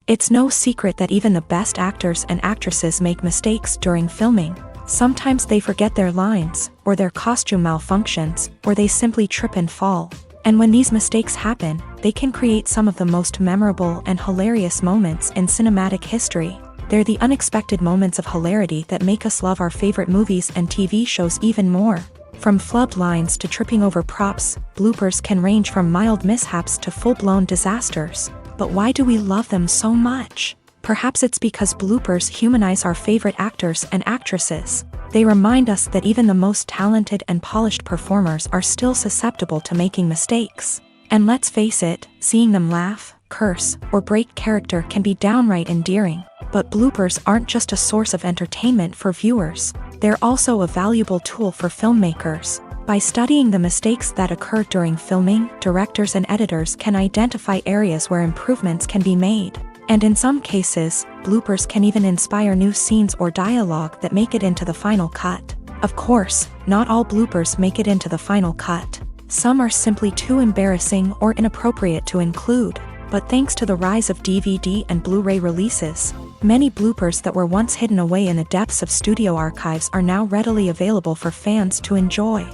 It's no secret that even the best actors and actresses make mistakes during filming. Sometimes they forget their lines, or their costume malfunctions, or they simply trip and fall. And when these mistakes happen, they can create some of the most memorable and hilarious moments in cinematic history. They're the unexpected moments of hilarity that make us love our favorite movies and TV shows even more. From flubbed lines to tripping over props, bloopers can range from mild mishaps to full-blown disasters. But why do we love them so much? Perhaps it's because bloopers humanize our favorite actors and actresses. They remind us that even the most talented and polished performers are still susceptible to making mistakes. And let's face it, seeing them laugh, curse, or break character can be downright endearing. But bloopers aren't just a source of entertainment for viewers. They're also a valuable tool for filmmakers. By studying the mistakes that occur during filming, directors and editors can identify areas where improvements can be made. And in some cases, bloopers can even inspire new scenes or dialogue that make it into the final cut. Of course, not all bloopers make it into the final cut. Some are simply too embarrassing or inappropriate to include. But thanks to the rise of DVD and Blu-ray releases, many bloopers that were once hidden away in the depths of studio archives are now readily available for fans to enjoy.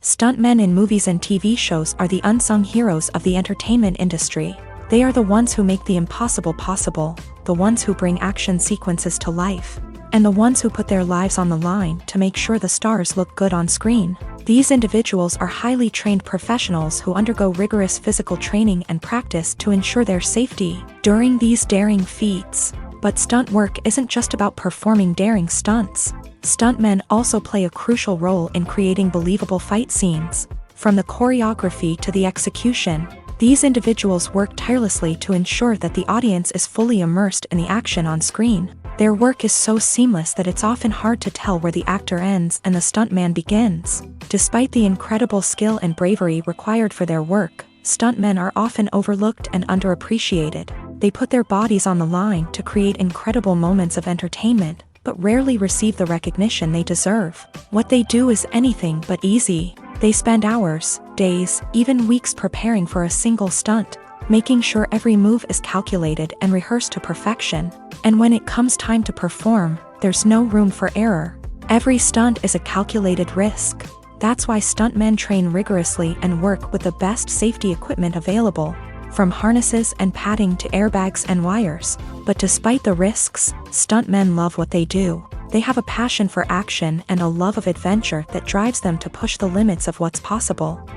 Stuntmen in movies and TV shows are the unsung heroes of the entertainment industry. They are the ones who make the impossible possible, the ones who bring action sequences to life, and the ones who put their lives on the line to make sure the stars look good on screen. These individuals are highly trained professionals who undergo rigorous physical training and practice to ensure their safety during these daring feats. But stunt work isn't just about performing daring stunts. Stuntmen also play a crucial role in creating believable fight scenes. From the choreography to the execution, these individuals work tirelessly to ensure that the audience is fully immersed in the action on screen. Their work is so seamless that it's often hard to tell where the actor ends and the stuntman begins. Despite the incredible skill and bravery required for their work, stuntmen are often overlooked and underappreciated. They put their bodies on the line to create incredible moments of entertainment, but rarely receive the recognition they deserve. What they do is anything but easy. They spend hours, days, even weeks preparing for a single stunt, making sure every move is calculated and rehearsed to perfection. And when it comes time to perform, there's no room for error. Every stunt is a calculated risk. That's why stuntmen train rigorously and work with the best safety equipment available, from harnesses and padding to airbags and wires. But despite the risks, stuntmen love what they do. They have a passion for action and a love of adventure that drives them to push the limits of what's possible.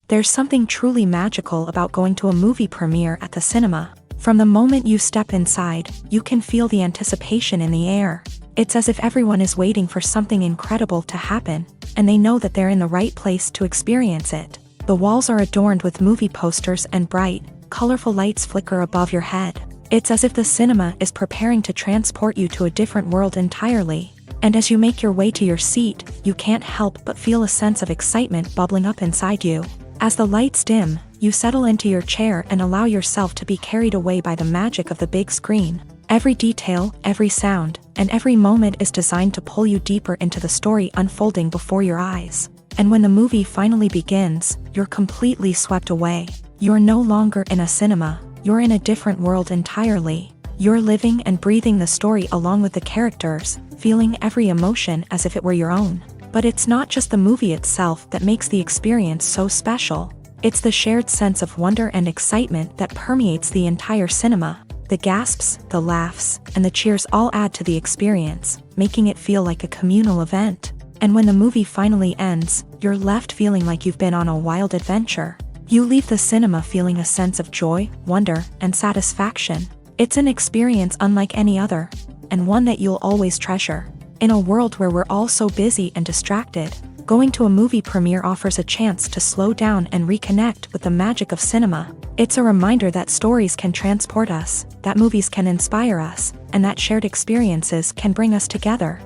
There's something truly magical about going to a movie premiere at the cinema. From the moment you step inside, you can feel the anticipation in the air. It's as if everyone is waiting for something incredible to happen, and they know that they're in the right place to experience it. The walls are adorned with movie posters and bright, colorful lights flicker above your head. It's as if the cinema is preparing to transport you to a different world entirely. And as you make your way to your seat, you can't help but feel a sense of excitement bubbling up inside you. As the lights dim, you settle into your chair and allow yourself to be carried away by the magic of the big screen. Every detail, every sound, and every moment is designed to pull you deeper into the story unfolding before your eyes. And when the movie finally begins, you're completely swept away. You're no longer in a cinema, you're in a different world entirely. You're living and breathing the story along with the characters, feeling every emotion as if it were your own. But it's not just the movie itself that makes the experience so special. It's the shared sense of wonder and excitement that permeates the entire cinema. The gasps, the laughs, and the cheers all add to the experience, making it feel like a communal event. And when the movie finally ends, you're left feeling like you've been on a wild adventure. You leave the cinema feeling a sense of joy, wonder, and satisfaction. It's an experience unlike any other, and one that you'll always treasure. In a world where we're all so busy and distracted, going to a movie premiere offers a chance to slow down and reconnect with the magic of cinema. It's a reminder that stories can transport us, that movies can inspire us, and that shared experiences can bring us together.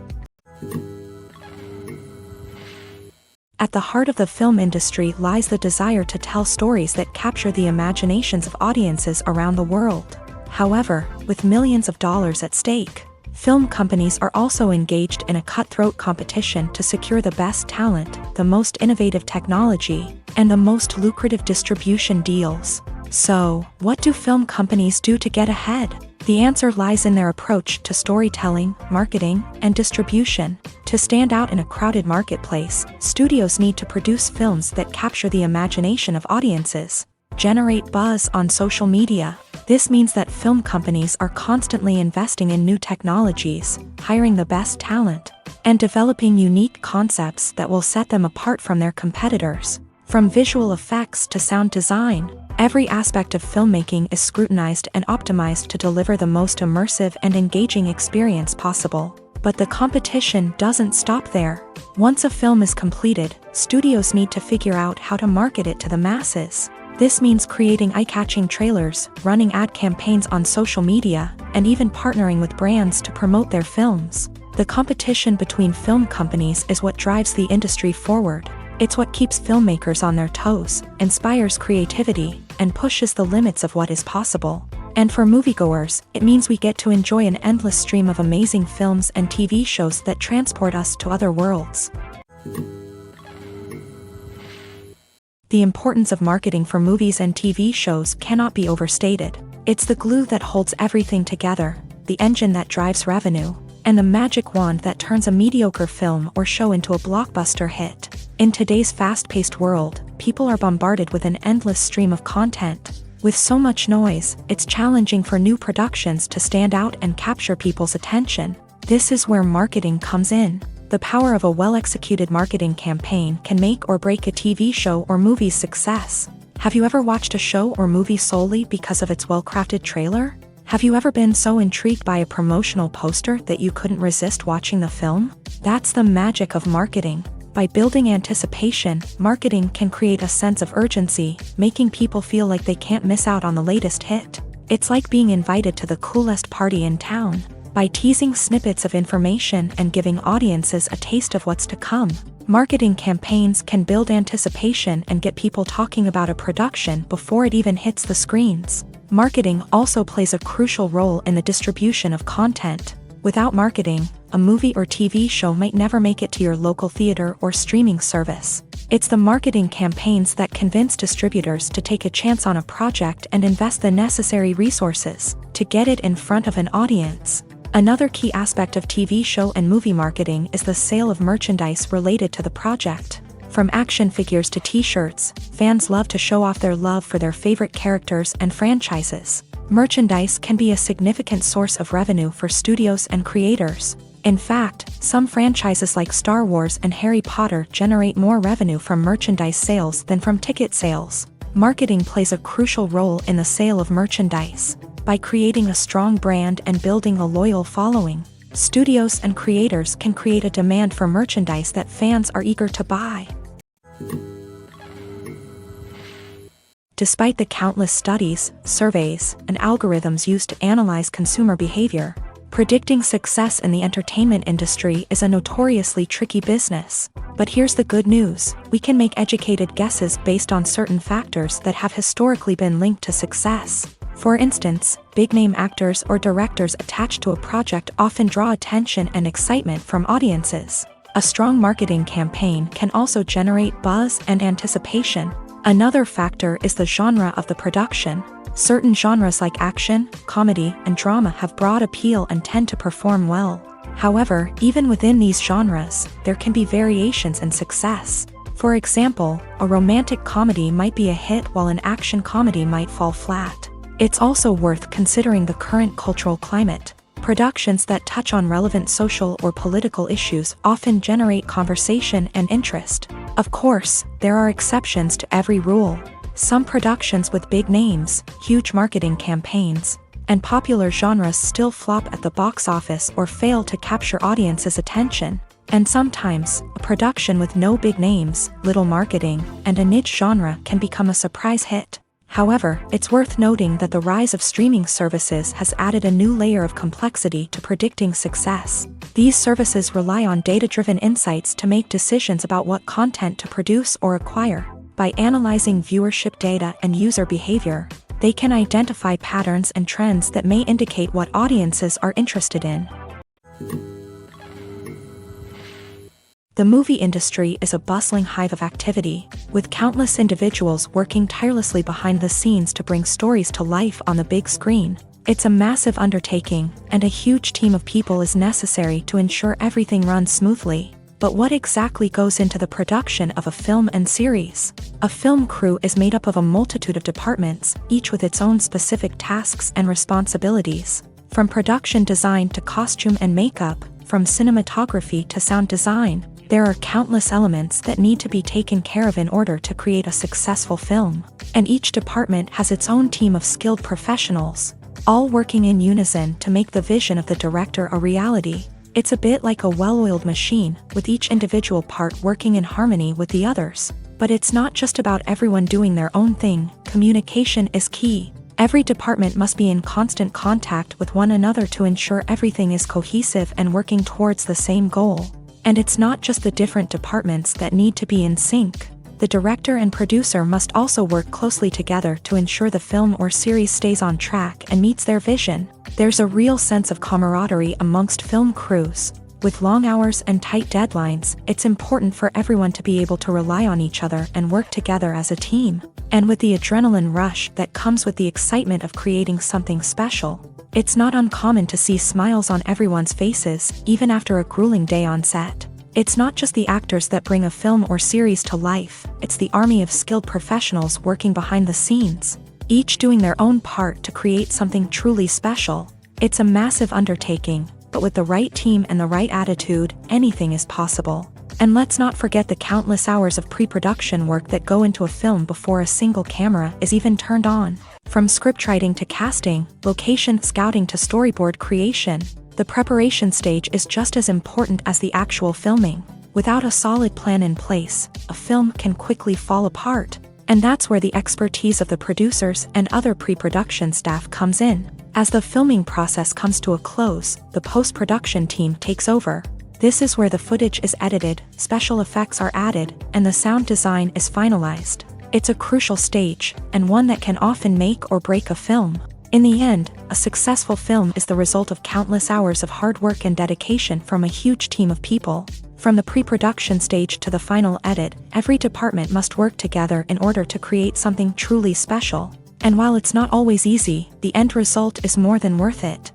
At the heart of the film industry lies the desire to tell stories that capture the imaginations of audiences around the world. However, with millions of dollars at stake, film companies are also engaged in a cutthroat competition to secure the best talent, the most innovative technology, and the most lucrative distribution deals. So, what do film companies do to get ahead? The answer lies in their approach to storytelling, marketing, and distribution. To stand out in a crowded marketplace, studios need to produce films that capture the imagination of audiences, generate buzz on social media. This means that film companies are constantly investing in new technologies, hiring the best talent, and developing unique concepts that will set them apart from their competitors. From visual effects to sound design, every aspect of filmmaking is scrutinized and optimized to deliver the most immersive and engaging experience possible. But the competition doesn't stop there. Once a film is completed, studios need to figure out how to market it to the masses. This means creating eye-catching trailers, running ad campaigns on social media, and even partnering with brands to promote their films. The competition between film companies is what drives the industry forward. It's what keeps filmmakers on their toes, inspires creativity, and pushes the limits of what is possible. And for moviegoers, it means we get to enjoy an endless stream of amazing films and TV shows that transport us to other worlds. The importance of marketing for movies and TV shows cannot be overstated. It's the glue that holds everything together, the engine that drives revenue, and the magic wand that turns a mediocre film or show into a blockbuster hit. In today's fast-paced world, people are bombarded with an endless stream of content. With so much noise, it's challenging for new productions to stand out and capture people's attention. This is where marketing comes in. The power of a well-executed marketing campaign can make or break a TV show or movie's success. Have you ever watched a show or movie solely because of its well-crafted trailer? Have you ever been so intrigued by a promotional poster that you couldn't resist watching the film? That's the magic of marketing. By building anticipation, marketing can create a sense of urgency, making people feel like they can't miss out on the latest hit. It's like being invited to the coolest party in town. By teasing snippets of information and giving audiences a taste of what's to come, marketing campaigns can build anticipation and get people talking about a production before it even hits the screens. Marketing also plays a crucial role in the distribution of content. Without marketing, a movie or TV show might never make it to your local theater or streaming service. It's the marketing campaigns that convince distributors to take a chance on a project and invest the necessary resources to get it in front of an audience. Another key aspect of TV show and movie marketing is the sale of merchandise related to the project. From action figures to t-shirts, fans love to show off their love for their favorite characters and franchises. Merchandise can be a significant source of revenue for studios and creators. In fact, some franchises like Star Wars and Harry Potter generate more revenue from merchandise sales than from ticket sales. Marketing plays a crucial role in the sale of merchandise. By creating a strong brand and building a loyal following, studios and creators can create a demand for merchandise that fans are eager to buy. Despite the countless studies, surveys, and algorithms used to analyze consumer behavior, predicting success in the entertainment industry is a notoriously tricky business. But here's the good news: we can make educated guesses based on certain factors that have historically been linked to success. For instance, big-name actors or directors attached to a project often draw attention and excitement from audiences. A strong marketing campaign can also generate buzz and anticipation. Another factor is the genre of the production. Certain genres like action, comedy, and drama have broad appeal and tend to perform well. However, even within these genres, there can be variations in success. For example, a romantic comedy might be a hit while an action comedy might fall flat. It's also worth considering the current cultural climate. Productions that touch on relevant social or political issues often generate conversation and interest. Of course, there are exceptions to every rule. Some productions with big names, huge marketing campaigns, and popular genres still flop at the box office or fail to capture audiences' attention. And sometimes, a production with no big names, little marketing, and a niche genre can become a surprise hit. However, it's worth noting that the rise of streaming services has added a new layer of complexity to predicting success. These services rely on data-driven insights to make decisions about what content to produce or acquire. By analyzing viewership data and user behavior, they can identify patterns and trends that may indicate what audiences are interested in. The movie industry is a bustling hive of activity, with countless individuals working tirelessly behind the scenes to bring stories to life on the big screen. It's a massive undertaking, and a huge team of people is necessary to ensure everything runs smoothly. But what exactly goes into the production of a film and series? A film crew is made up of a multitude of departments, each with its own specific tasks and responsibilities. From production design to costume and makeup, from cinematography to sound design, there are countless elements that need to be taken care of in order to create a successful film. And each department has its own team of skilled professionals, all working in unison to make the vision of the director a reality. It's a bit like a well-oiled machine, with each individual part working in harmony with the others. But it's not just about everyone doing their own thing. Communication is key. Every department must be in constant contact with one another to ensure everything is cohesive and working towards the same goal. And it's not just the different departments that need to be in sync. The director and producer must also work closely together to ensure the film or series stays on track and meets their vision. There's a real sense of camaraderie amongst film crews. With long hours and tight deadlines, it's important for everyone to be able to rely on each other and work together as a team. And with the adrenaline rush that comes with the excitement of creating something special, it's not uncommon to see smiles on everyone's faces, even after a grueling day on set. It's not just the actors that bring a film or series to life, it's the army of skilled professionals working behind the scenes, each doing their own part to create something truly special. It's a massive undertaking, but with the right team and the right attitude, anything is possible. And let's not forget the countless hours of pre-production work that go into a film before a single camera is even turned on. From scriptwriting to casting, location scouting to storyboard creation, the preparation stage is just as important as the actual filming. Without a solid plan in place, a film can quickly fall apart. And that's where the expertise of the producers and other pre-production staff comes in. As the filming process comes to a close, the post-production team takes over. This is where the footage is edited, special effects are added, and the sound design is finalized. It's a crucial stage, and one that can often make or break a film. In the end, a successful film is the result of countless hours of hard work and dedication from a huge team of people. From the pre-production stage to the final edit, every department must work together in order to create something truly special. And while it's not always easy, the end result is more than worth it.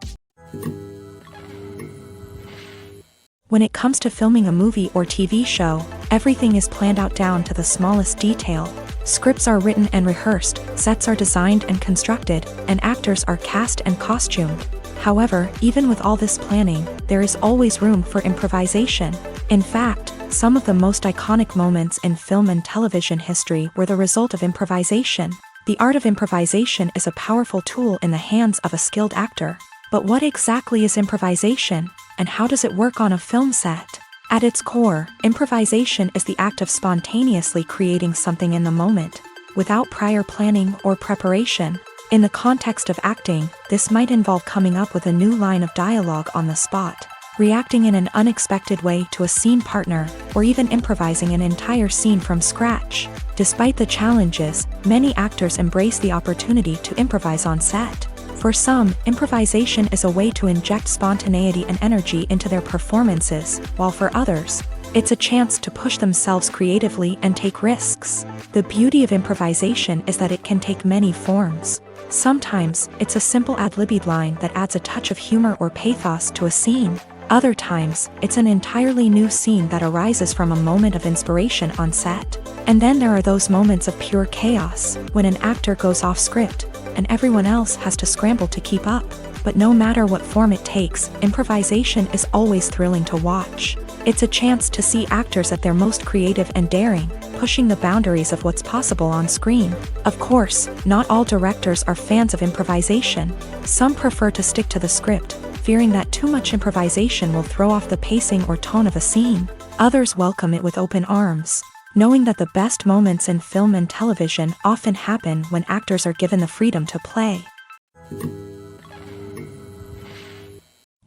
When it comes to filming a movie or TV show, everything is planned out down to the smallest detail. Scripts are written and rehearsed, sets are designed and constructed, and actors are cast and costumed. However, even with all this planning, there is always room for improvisation. In fact, some of the most iconic moments in film and television history were the result of improvisation. The art of improvisation is a powerful tool in the hands of a skilled actor. But what exactly is improvisation, and how does it work on a film set? At its core, improvisation is the act of spontaneously creating something in the moment, without prior planning or preparation. In the context of acting, this might involve coming up with a new line of dialogue on the spot, reacting in an unexpected way to a scene partner, or even improvising an entire scene from scratch. Despite the challenges, many actors embrace the opportunity to improvise on set. For some, improvisation is a way to inject spontaneity and energy into their performances, while for others, it's a chance to push themselves creatively and take risks. The beauty of improvisation is that it can take many forms. Sometimes, it's a simple ad-libbed line that adds a touch of humor or pathos to a scene. Other times, it's an entirely new scene that arises from a moment of inspiration on set. And then there are those moments of pure chaos, when an actor goes off script, and everyone else has to scramble to keep up. But no matter what form it takes, improvisation is always thrilling to watch. It's a chance to see actors at their most creative and daring, pushing the boundaries of what's possible on screen. Of course, not all directors are fans of improvisation. Some prefer to stick to the script, fearing that too much improvisation will throw off the pacing or tone of a scene. Others welcome it with open arms, knowing that the best moments in film and television often happen when actors are given the freedom to play.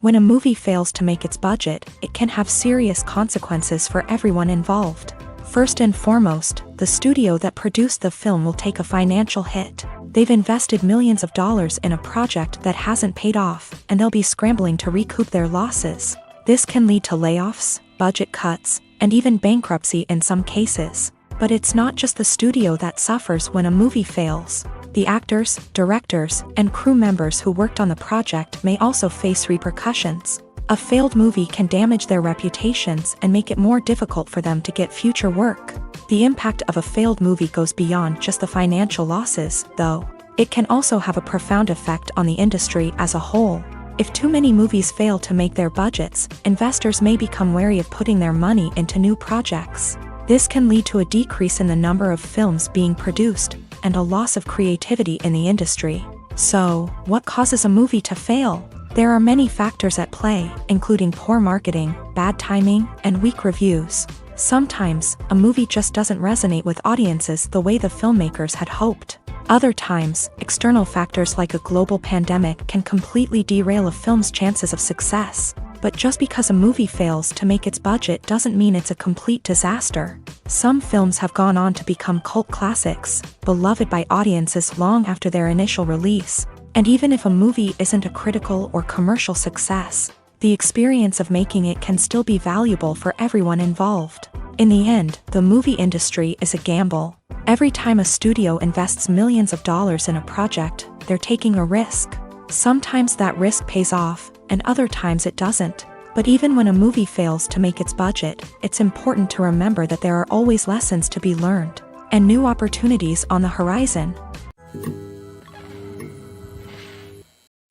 When a movie fails to make its budget, it can have serious consequences for everyone involved. First and foremost, the studio that produced the film will take a financial hit. They've invested millions of dollars in a project that hasn't paid off, and they'll be scrambling to recoup their losses. This can lead to layoffs, budget cuts, and even bankruptcy in some cases. But it's not just the studio that suffers when a movie fails. The actors, directors, and crew members who worked on the project may also face repercussions. A failed movie can damage their reputations and make it more difficult for them to get future work. The impact of a failed movie goes beyond just the financial losses, though. It can also have a profound effect on the industry as a whole. If too many movies fail to make their budgets, investors may become wary of putting their money into new projects. This can lead to a decrease in the number of films being produced, and a loss of creativity in the industry. So, what causes a movie to fail? There are many factors at play, including poor marketing, bad timing, and weak reviews. Sometimes, a movie just doesn't resonate with audiences the way the filmmakers had hoped. Other times, external factors like a global pandemic can completely derail a film's chances of success. But just because a movie fails to make its budget doesn't mean it's a complete disaster. Some films have gone on to become cult classics, beloved by audiences long after their initial release. And even if a movie isn't a critical or commercial success, the experience of making it can still be valuable for everyone involved. In the end, the movie industry is a gamble. Every time a studio invests millions of dollars in a project, they're taking a risk. Sometimes that risk pays off, and other times it doesn't. But even when a movie fails to make its budget, it's important to remember that there are always lessons to be learned, and new opportunities on the horizon.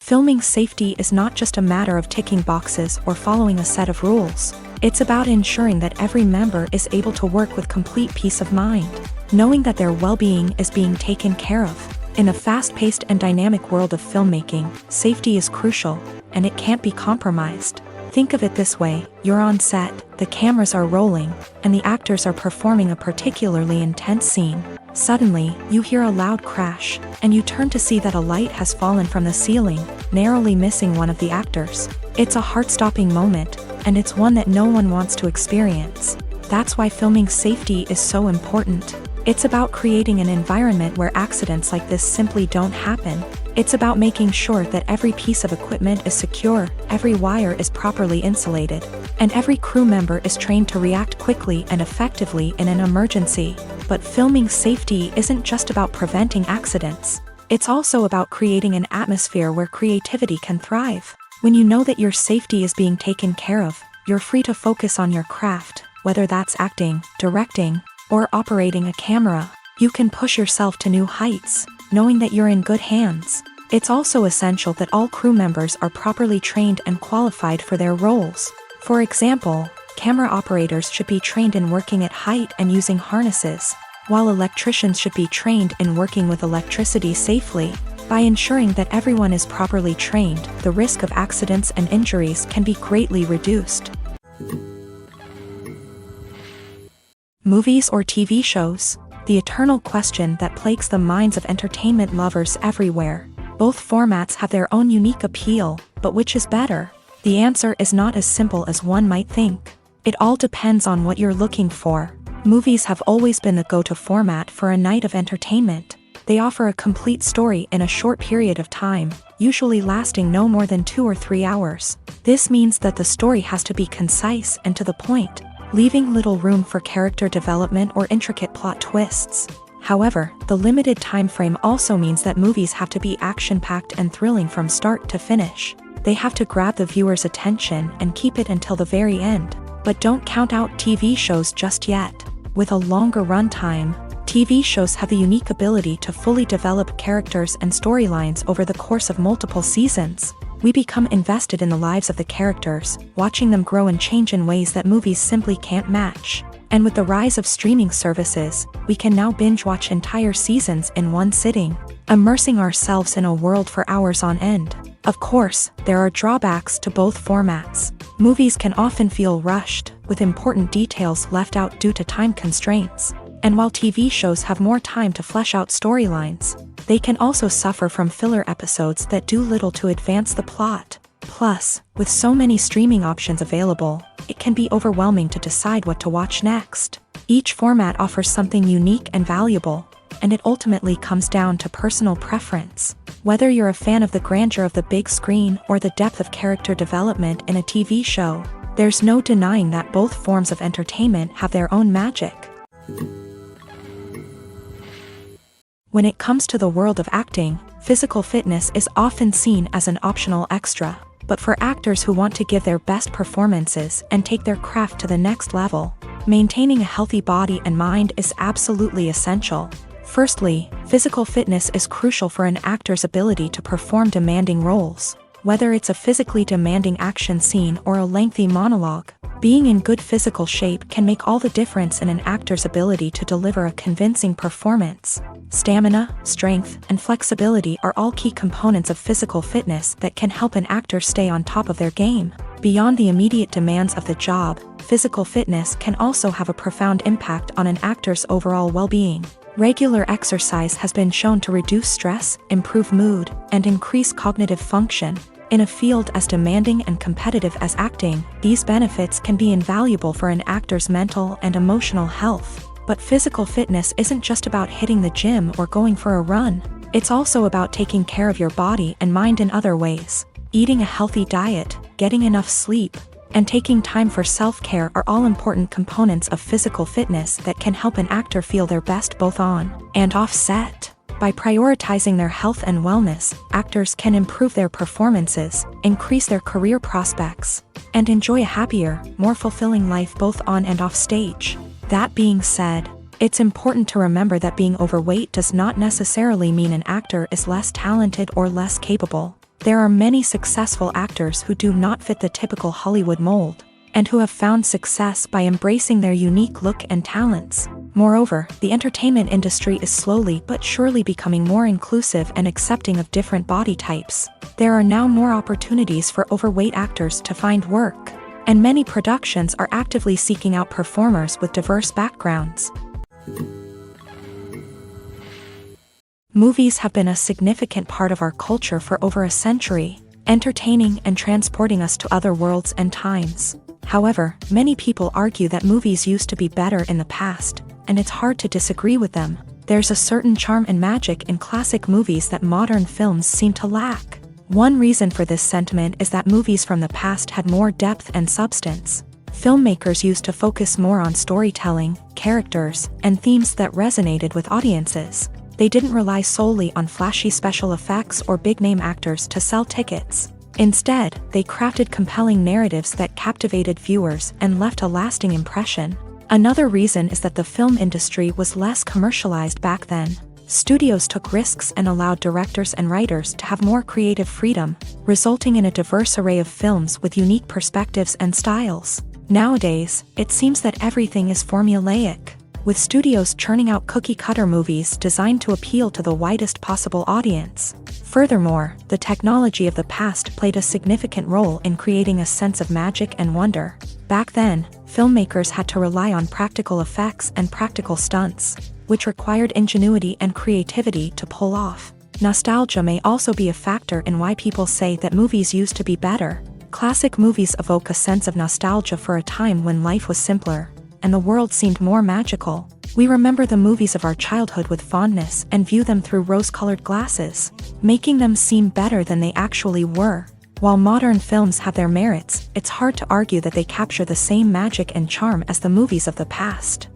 Filming safety is not just a matter of ticking boxes or following a set of rules. It's about ensuring that every member is able to work with complete peace of mind, knowing that their well-being is being taken care of. In a fast-paced and dynamic world of filmmaking, safety is crucial, and it can't be compromised. Think of it this way: you're on set, the cameras are rolling, and the actors are performing a particularly intense scene. Suddenly, you hear a loud crash, and you turn to see that a light has fallen from the ceiling, narrowly missing one of the actors. It's a heart-stopping moment, and it's one that no one wants to experience. That's why filming safety is so important. It's about creating an environment where accidents like this simply don't happen. It's about making sure that every piece of equipment is secure, every wire is properly insulated, and every crew member is trained to react quickly and effectively in an emergency. But filming safety isn't just about preventing accidents. It's also about creating an atmosphere where creativity can thrive. When you know that your safety is being taken care of, you're free to focus on your craft, whether that's acting, directing, or operating a camera. You can push yourself to new heights, knowing that you're in good hands. It's also essential that all crew members are properly trained and qualified for their roles. For example, camera operators should be trained in working at height and using harnesses, while electricians should be trained in working with electricity safely. By ensuring that everyone is properly trained, the risk of accidents and injuries can be greatly reduced. Movies or TV shows? The eternal question that plagues the minds of entertainment lovers everywhere. Both formats have their own unique appeal, but which is better? The answer is not as simple as one might think. It all depends on what you're looking for. Movies have always been the go-to format for a night of entertainment. They offer a complete story in a short period of time, usually lasting no more than 2 or 3 hours. This means that the story has to be concise and to the point, leaving little room for character development or intricate plot twists. However, the limited time frame also means that movies have to be action-packed and thrilling from start to finish. They have to grab the viewer's attention and keep it until the very end. But don't count out TV shows just yet. With a longer runtime, TV shows have the unique ability to fully develop characters and storylines over the course of multiple seasons. We become invested in the lives of the characters, watching them grow and change in ways that movies simply can't match. And with the rise of streaming services, we can now binge-watch entire seasons in one sitting, immersing ourselves in a world for hours on end. Of course, there are drawbacks to both formats. Movies can often feel rushed, with important details left out due to time constraints. And while TV shows have more time to flesh out storylines, they can also suffer from filler episodes that do little to advance the plot. Plus, with so many streaming options available, it can be overwhelming to decide what to watch next. Each format offers something unique and valuable, and it ultimately comes down to personal preference. Whether you're a fan of the grandeur of the big screen or the depth of character development in a TV show, there's no denying that both forms of entertainment have their own magic. When it comes to the world of acting, physical fitness is often seen as an optional extra. But for actors who want to give their best performances and take their craft to the next level, maintaining a healthy body and mind is absolutely essential. Firstly, physical fitness is crucial for an actor's ability to perform demanding roles. Whether it's a physically demanding action scene or a lengthy monologue, being in good physical shape can make all the difference in an actor's ability to deliver a convincing performance. Stamina, strength, and flexibility are all key components of physical fitness that can help an actor stay on top of their game. Beyond the immediate demands of the job, physical fitness can also have a profound impact on an actor's overall well-being. Regular exercise has been shown to reduce stress, improve mood, and increase cognitive function. In a field as demanding and competitive as acting, these benefits can be invaluable for an actor's mental and emotional health. But physical fitness isn't just about hitting the gym or going for a run. It's also about taking care of your body and mind in other ways. Eating a healthy diet, getting enough sleep, and taking time for self-care are all important components of physical fitness that can help an actor feel their best both on and off set. By prioritizing their health and wellness, actors can improve their performances, increase their career prospects, and enjoy a happier, more fulfilling life both on and off stage. That being said, it's important to remember that being overweight does not necessarily mean an actor is less talented or less capable. There are many successful actors who do not fit the typical Hollywood mold, and who have found success by embracing their unique look and talents. Moreover, the entertainment industry is slowly but surely becoming more inclusive and accepting of different body types. There are now more opportunities for overweight actors to find work, and many productions are actively seeking out performers with diverse backgrounds. Movies have been a significant part of our culture for over a century, entertaining and transporting us to other worlds and times. However, many people argue that movies used to be better in the past, and it's hard to disagree with them. There's a certain charm and magic in classic movies that modern films seem to lack. One reason for this sentiment is that movies from the past had more depth and substance. Filmmakers used to focus more on storytelling, characters, and themes that resonated with audiences. They didn't rely solely on flashy special effects or big-name actors to sell tickets. Instead, they crafted compelling narratives that captivated viewers and left a lasting impression. Another reason is that the film industry was less commercialized back then. Studios took risks and allowed directors and writers to have more creative freedom, resulting in a diverse array of films with unique perspectives and styles. Nowadays, it seems that everything is formulaic, with studios churning out cookie-cutter movies designed to appeal to the widest possible audience. Furthermore, the technology of the past played a significant role in creating a sense of magic and wonder. Back then, filmmakers had to rely on practical effects and practical stunts, which required ingenuity and creativity to pull off. Nostalgia may also be a factor in why people say that movies used to be better. Classic movies evoke a sense of nostalgia for a time when life was simpler, and the world seemed more magical. We remember the movies of our childhood with fondness and view them through rose-colored glasses, making them seem better than they actually were. While modern films have their merits, it's hard to argue that they capture the same magic and charm as the movies of the past.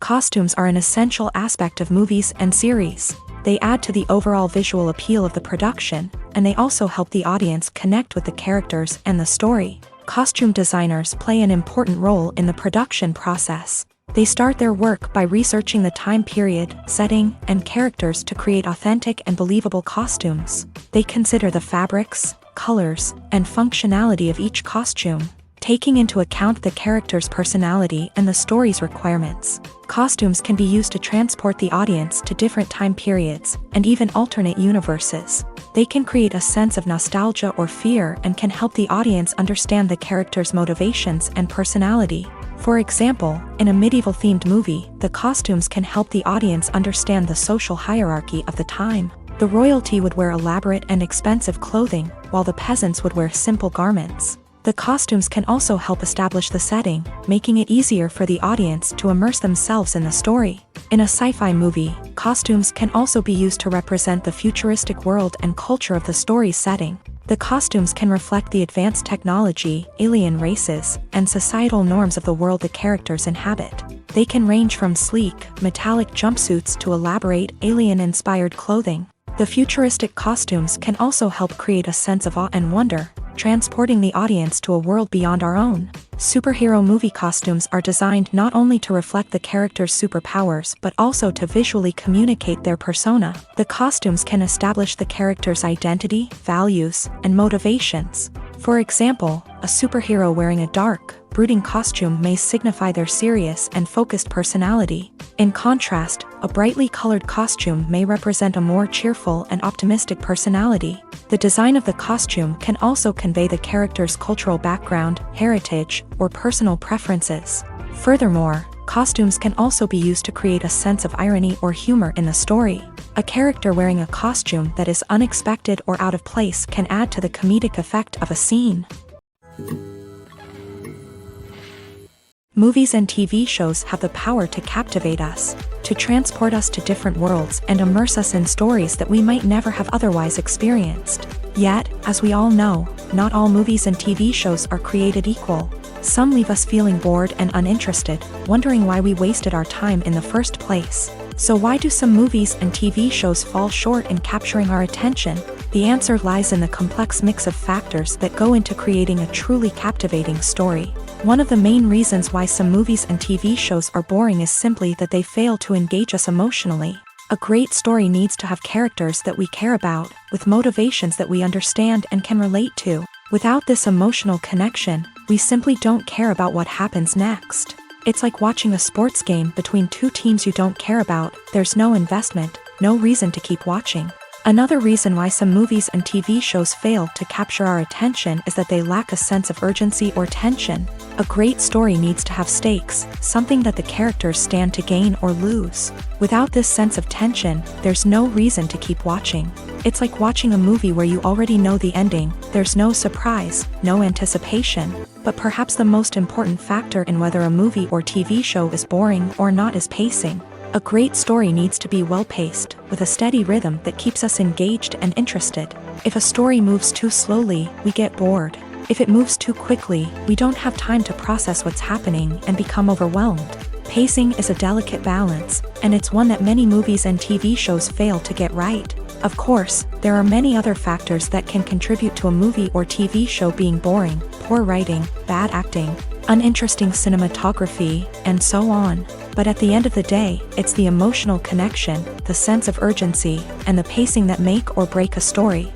Costumes are an essential aspect of movies and series. They add to the overall visual appeal of the production, and they also help the audience connect with the characters and the story. Costume designers play an important role in the production process. They start their work by researching the time period, setting, and characters to create authentic and believable costumes. They consider the fabrics, colors, and functionality of each costume, taking into account the character's personality and the story's requirements. Costumes can be used to transport the audience to different time periods and even alternate universes. They can create a sense of nostalgia or fear and can help the audience understand the character's motivations and personality. For example, in a medieval-themed movie, the costumes can help the audience understand the social hierarchy of the time. The royalty would wear elaborate and expensive clothing, while the peasants would wear simple garments. The costumes can also help establish the setting, making it easier for the audience to immerse themselves in the story. In a sci-fi movie, costumes can also be used to represent the futuristic world and culture of the story's setting. The costumes can reflect the advanced technology, alien races, and societal norms of the world the characters inhabit. They can range from sleek, metallic jumpsuits to elaborate, alien-inspired clothing. The futuristic costumes can also help create a sense of awe and wonder, transporting the audience to a world beyond our own. Superhero movie costumes are designed not only to reflect the character's superpowers but also to visually communicate their persona. The costumes can establish the character's identity, values, and motivations. For example, a superhero wearing a dark, brooding costume may signify their serious and focused personality. In contrast, a brightly colored costume may represent a more cheerful and optimistic personality. The design of the costume can also convey the character's cultural background, heritage, or personal preferences. Furthermore, costumes can also be used to create a sense of irony or humor in the story. A character wearing a costume that is unexpected or out of place can add to the comedic effect of a scene. Movies and TV shows have the power to captivate us, to transport us to different worlds and immerse us in stories that we might never have otherwise experienced. Yet, as we all know, not all movies and TV shows are created equal. Some leave us feeling bored and uninterested, wondering why we wasted our time in the first place. So why do some movies and TV shows fall short in capturing our attention? The answer lies in the complex mix of factors that go into creating a truly captivating story. One of the main reasons why some movies and TV shows are boring is simply that they fail to engage us emotionally. A great story needs to have characters that we care about, with motivations that we understand and can relate to. Without this emotional connection, we simply don't care about what happens next. It's like watching a sports game between two teams you don't care about. There's no investment, no reason to keep watching. Another reason why some movies and TV shows fail to capture our attention is that they lack a sense of urgency or tension. A great story needs to have stakes, something that the characters stand to gain or lose. Without this sense of tension, there's no reason to keep watching. It's like watching a movie where you already know the ending. There's no surprise, no anticipation. But perhaps the most important factor in whether a movie or TV show is boring or not is pacing. A great story needs to be well-paced, with a steady rhythm that keeps us engaged and interested. If a story moves too slowly, we get bored. If it moves too quickly, we don't have time to process what's happening and become overwhelmed. Pacing is a delicate balance, and it's one that many movies and TV shows fail to get right. Of course, there are many other factors that can contribute to a movie or TV show being boring: poor writing, bad acting, uninteresting cinematography, and so on. But at the end of the day, it's the emotional connection, the sense of urgency, and the pacing that make or break a story.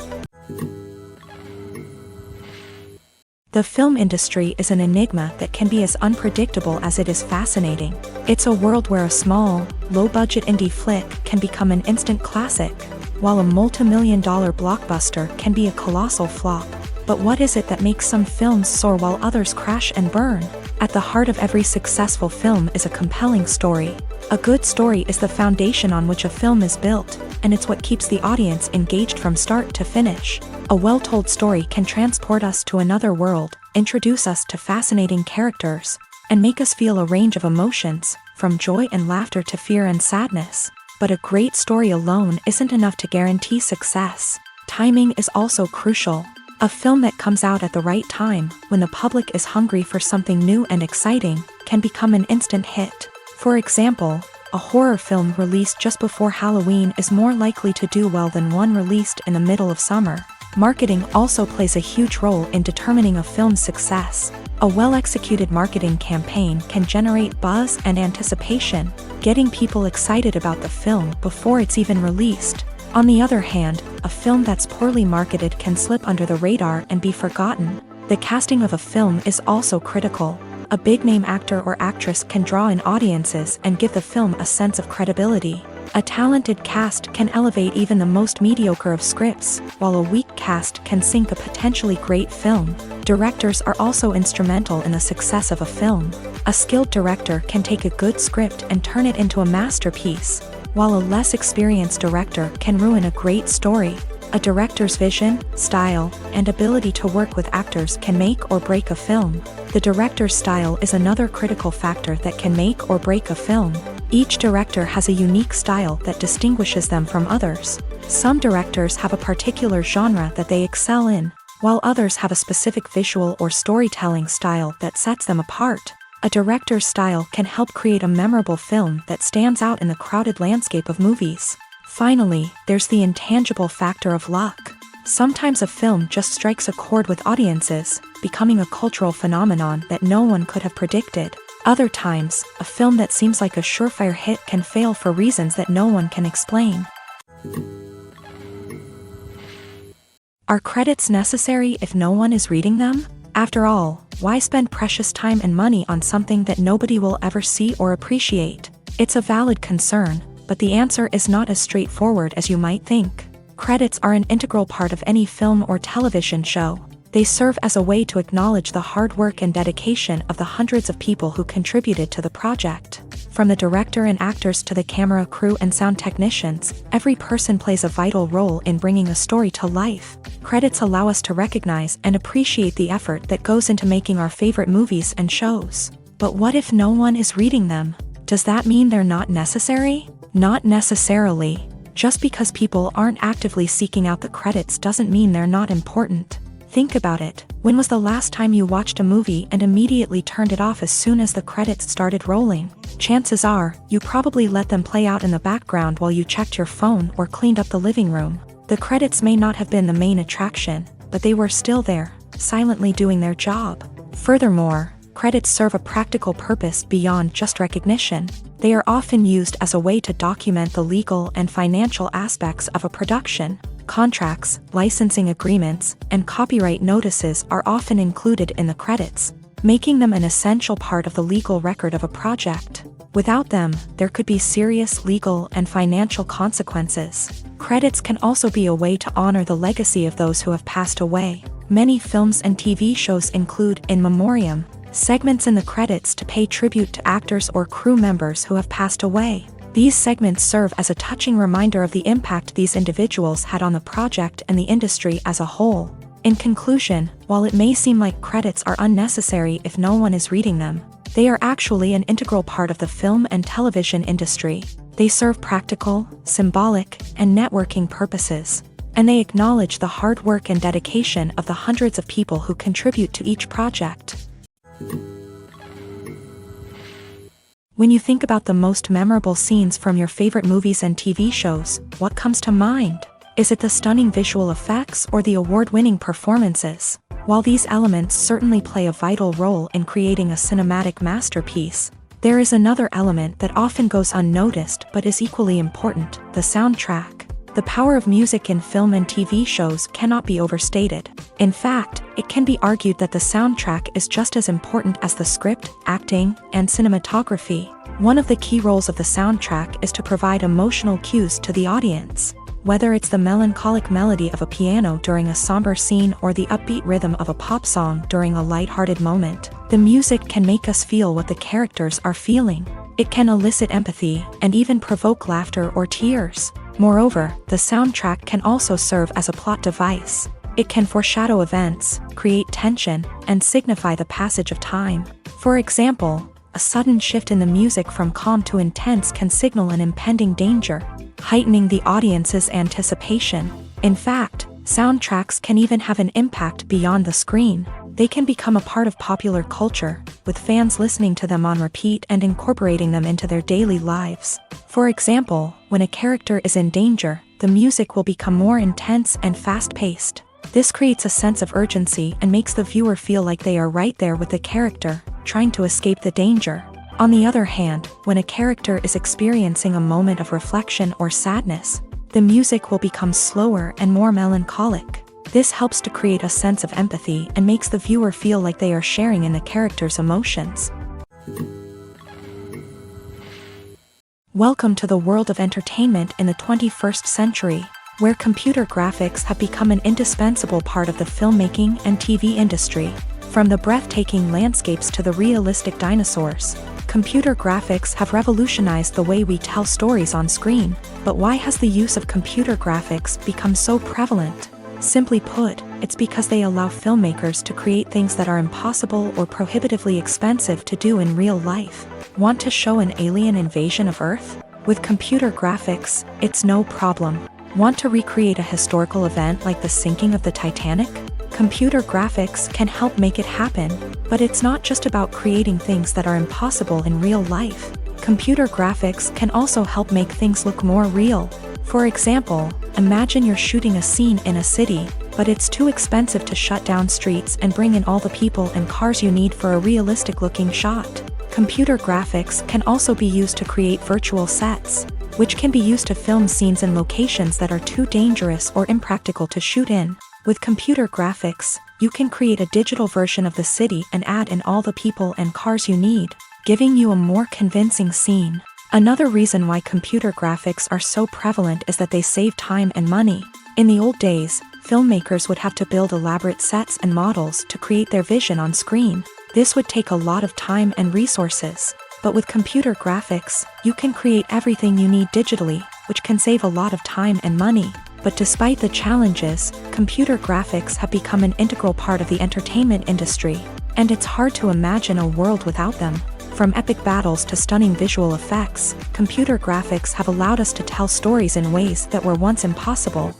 The film industry is an enigma that can be as unpredictable as it is fascinating. It's a world where a small, low-budget indie flick can become an instant classic, while a multi-million-dollar blockbuster can be a colossal flop. But what is it that makes some films soar while others crash and burn? At the heart of every successful film is a compelling story. A good story is the foundation on which a film is built, and it's what keeps the audience engaged from start to finish. A well-told story can transport us to another world, introduce us to fascinating characters, and make us feel a range of emotions, from joy and laughter to fear and sadness. But a great story alone isn't enough to guarantee success. Timing is also crucial. A film that comes out at the right time, when the public is hungry for something new and exciting, can become an instant hit. For example, a horror film released just before Halloween is more likely to do well than one released in the middle of summer. Marketing also plays a huge role in determining a film's success. A well-executed marketing campaign can generate buzz and anticipation, getting people excited about the film before it's even released. On the other hand, a film that's poorly marketed can slip under the radar and be forgotten. The casting of a film is also critical. A big-name actor or actress can draw in audiences and give the film a sense of credibility. A talented cast can elevate even the most mediocre of scripts, while a weak cast can sink a potentially great film. Directors are also instrumental in the success of a film. A skilled director can take a good script and turn it into a masterpiece, while a less experienced director can ruin a great story. A director's vision, style, and ability to work with actors can make or break a film. The director's style is another critical factor that can make or break a film. Each director has a unique style that distinguishes them from others. Some directors have a particular genre that they excel in, while others have a specific visual or storytelling style that sets them apart. A director's style can help create a memorable film that stands out in the crowded landscape of movies. Finally, there's the intangible factor of luck. Sometimes a film just strikes a chord with audiences, becoming a cultural phenomenon that no one could have predicted. Other times, a film that seems like a surefire hit can fail for reasons that no one can explain. Are credits necessary if no one is reading them? After all, why spend precious time and money on something that nobody will ever see or appreciate? It's a valid concern, but the answer is not as straightforward as you might think. Credits are an integral part of any film or television show. They serve as a way to acknowledge the hard work and dedication of the hundreds of people who contributed to the project. From the director and actors to the camera crew and sound technicians, every person plays a vital role in bringing a story to life. Credits allow us to recognize and appreciate the effort that goes into making our favorite movies and shows. But what if no one is reading them? Does that mean they're not necessary? Not necessarily. Just because people aren't actively seeking out the credits doesn't mean they're not important. Think about it. When was the last time you watched a movie and immediately turned it off as soon as the credits started rolling? Chances are, you probably let them play out in the background while you checked your phone or cleaned up the living room. The credits may not have been the main attraction, but they were still there, silently doing their job. Furthermore, credits serve a practical purpose beyond just recognition. They are often used as a way to document the legal and financial aspects of a production. Contracts, licensing agreements, and copyright notices are often included in the credits, making them an essential part of the legal record of a project. Without them, there could be serious legal and financial consequences. Credits can also be a way to honor the legacy of those who have passed away. Many films and TV shows include in memoriam segments in the credits to pay tribute to actors or crew members who have passed away. These segments serve as a touching reminder of the impact these individuals had on the project and the industry as a whole. In conclusion, while it may seem like credits are unnecessary if no one is reading them, they are actually an integral part of the film and television industry. They serve practical, symbolic, and networking purposes, and they acknowledge the hard work and dedication of the hundreds of people who contribute to each project. When you think about the most memorable scenes from your favorite movies and TV shows, what comes to mind? Is it the stunning visual effects or the award-winning performances? While these elements certainly play a vital role in creating a cinematic masterpiece, there is another element that often goes unnoticed but is equally important: the soundtrack. The power of music in film and TV shows cannot be overstated. In fact, it can be argued that the soundtrack is just as important as the script, acting, and cinematography. One of the key roles of the soundtrack is to provide emotional cues to the audience. Whether it's the melancholic melody of a piano during a somber scene or the upbeat rhythm of a pop song during a lighthearted moment, the music can make us feel what the characters are feeling. It can elicit empathy and even provoke laughter or tears. Moreover, the soundtrack can also serve as a plot device. It can foreshadow events, create tension, and signify the passage of time. For example, a sudden shift in the music from calm to intense can signal an impending danger, heightening the audience's anticipation. In fact, soundtracks can even have an impact beyond the screen. They can become a part of popular culture, with fans listening to them on repeat and incorporating them into their daily lives. For example, when a character is in danger, the music will become more intense and fast-paced. This creates a sense of urgency and makes the viewer feel like they are right there with the character, trying to escape the danger. On the other hand, when a character is experiencing a moment of reflection or sadness, the music will become slower and more melancholic. This helps to create a sense of empathy and makes the viewer feel like they are sharing in the character's emotions. Welcome to the world of entertainment in the 21st century, where computer graphics have become an indispensable part of the filmmaking and TV industry. From the breathtaking landscapes to the realistic dinosaurs, computer graphics have revolutionized the way we tell stories on screen. But why has the use of computer graphics become so prevalent? Simply put, it's because they allow filmmakers to create things that are impossible or prohibitively expensive to do in real life. Want to show an alien invasion of Earth? With computer graphics, it's no problem. Want to recreate a historical event like the sinking of the Titanic? Computer graphics can help make it happen, but it's not just about creating things that are impossible in real life. Computer graphics can also help make things look more real. For example, imagine you're shooting a scene in a city, but it's too expensive to shut down streets and bring in all the people and cars you need for a realistic-looking shot. Computer graphics can also be used to create virtual sets, which can be used to film scenes in locations that are too dangerous or impractical to shoot in. With computer graphics, you can create a digital version of the city and add in all the people and cars you need, giving you a more convincing scene. Another reason why computer graphics are so prevalent is that they save time and money. In the old days, filmmakers would have to build elaborate sets and models to create their vision on screen. This would take a lot of time and resources. But with computer graphics, you can create everything you need digitally, which can save a lot of time and money. But despite the challenges, computer graphics have become an integral part of the entertainment industry, and it's hard to imagine a world without them. From epic battles to stunning visual effects, computer graphics have allowed us to tell stories in ways that were once impossible.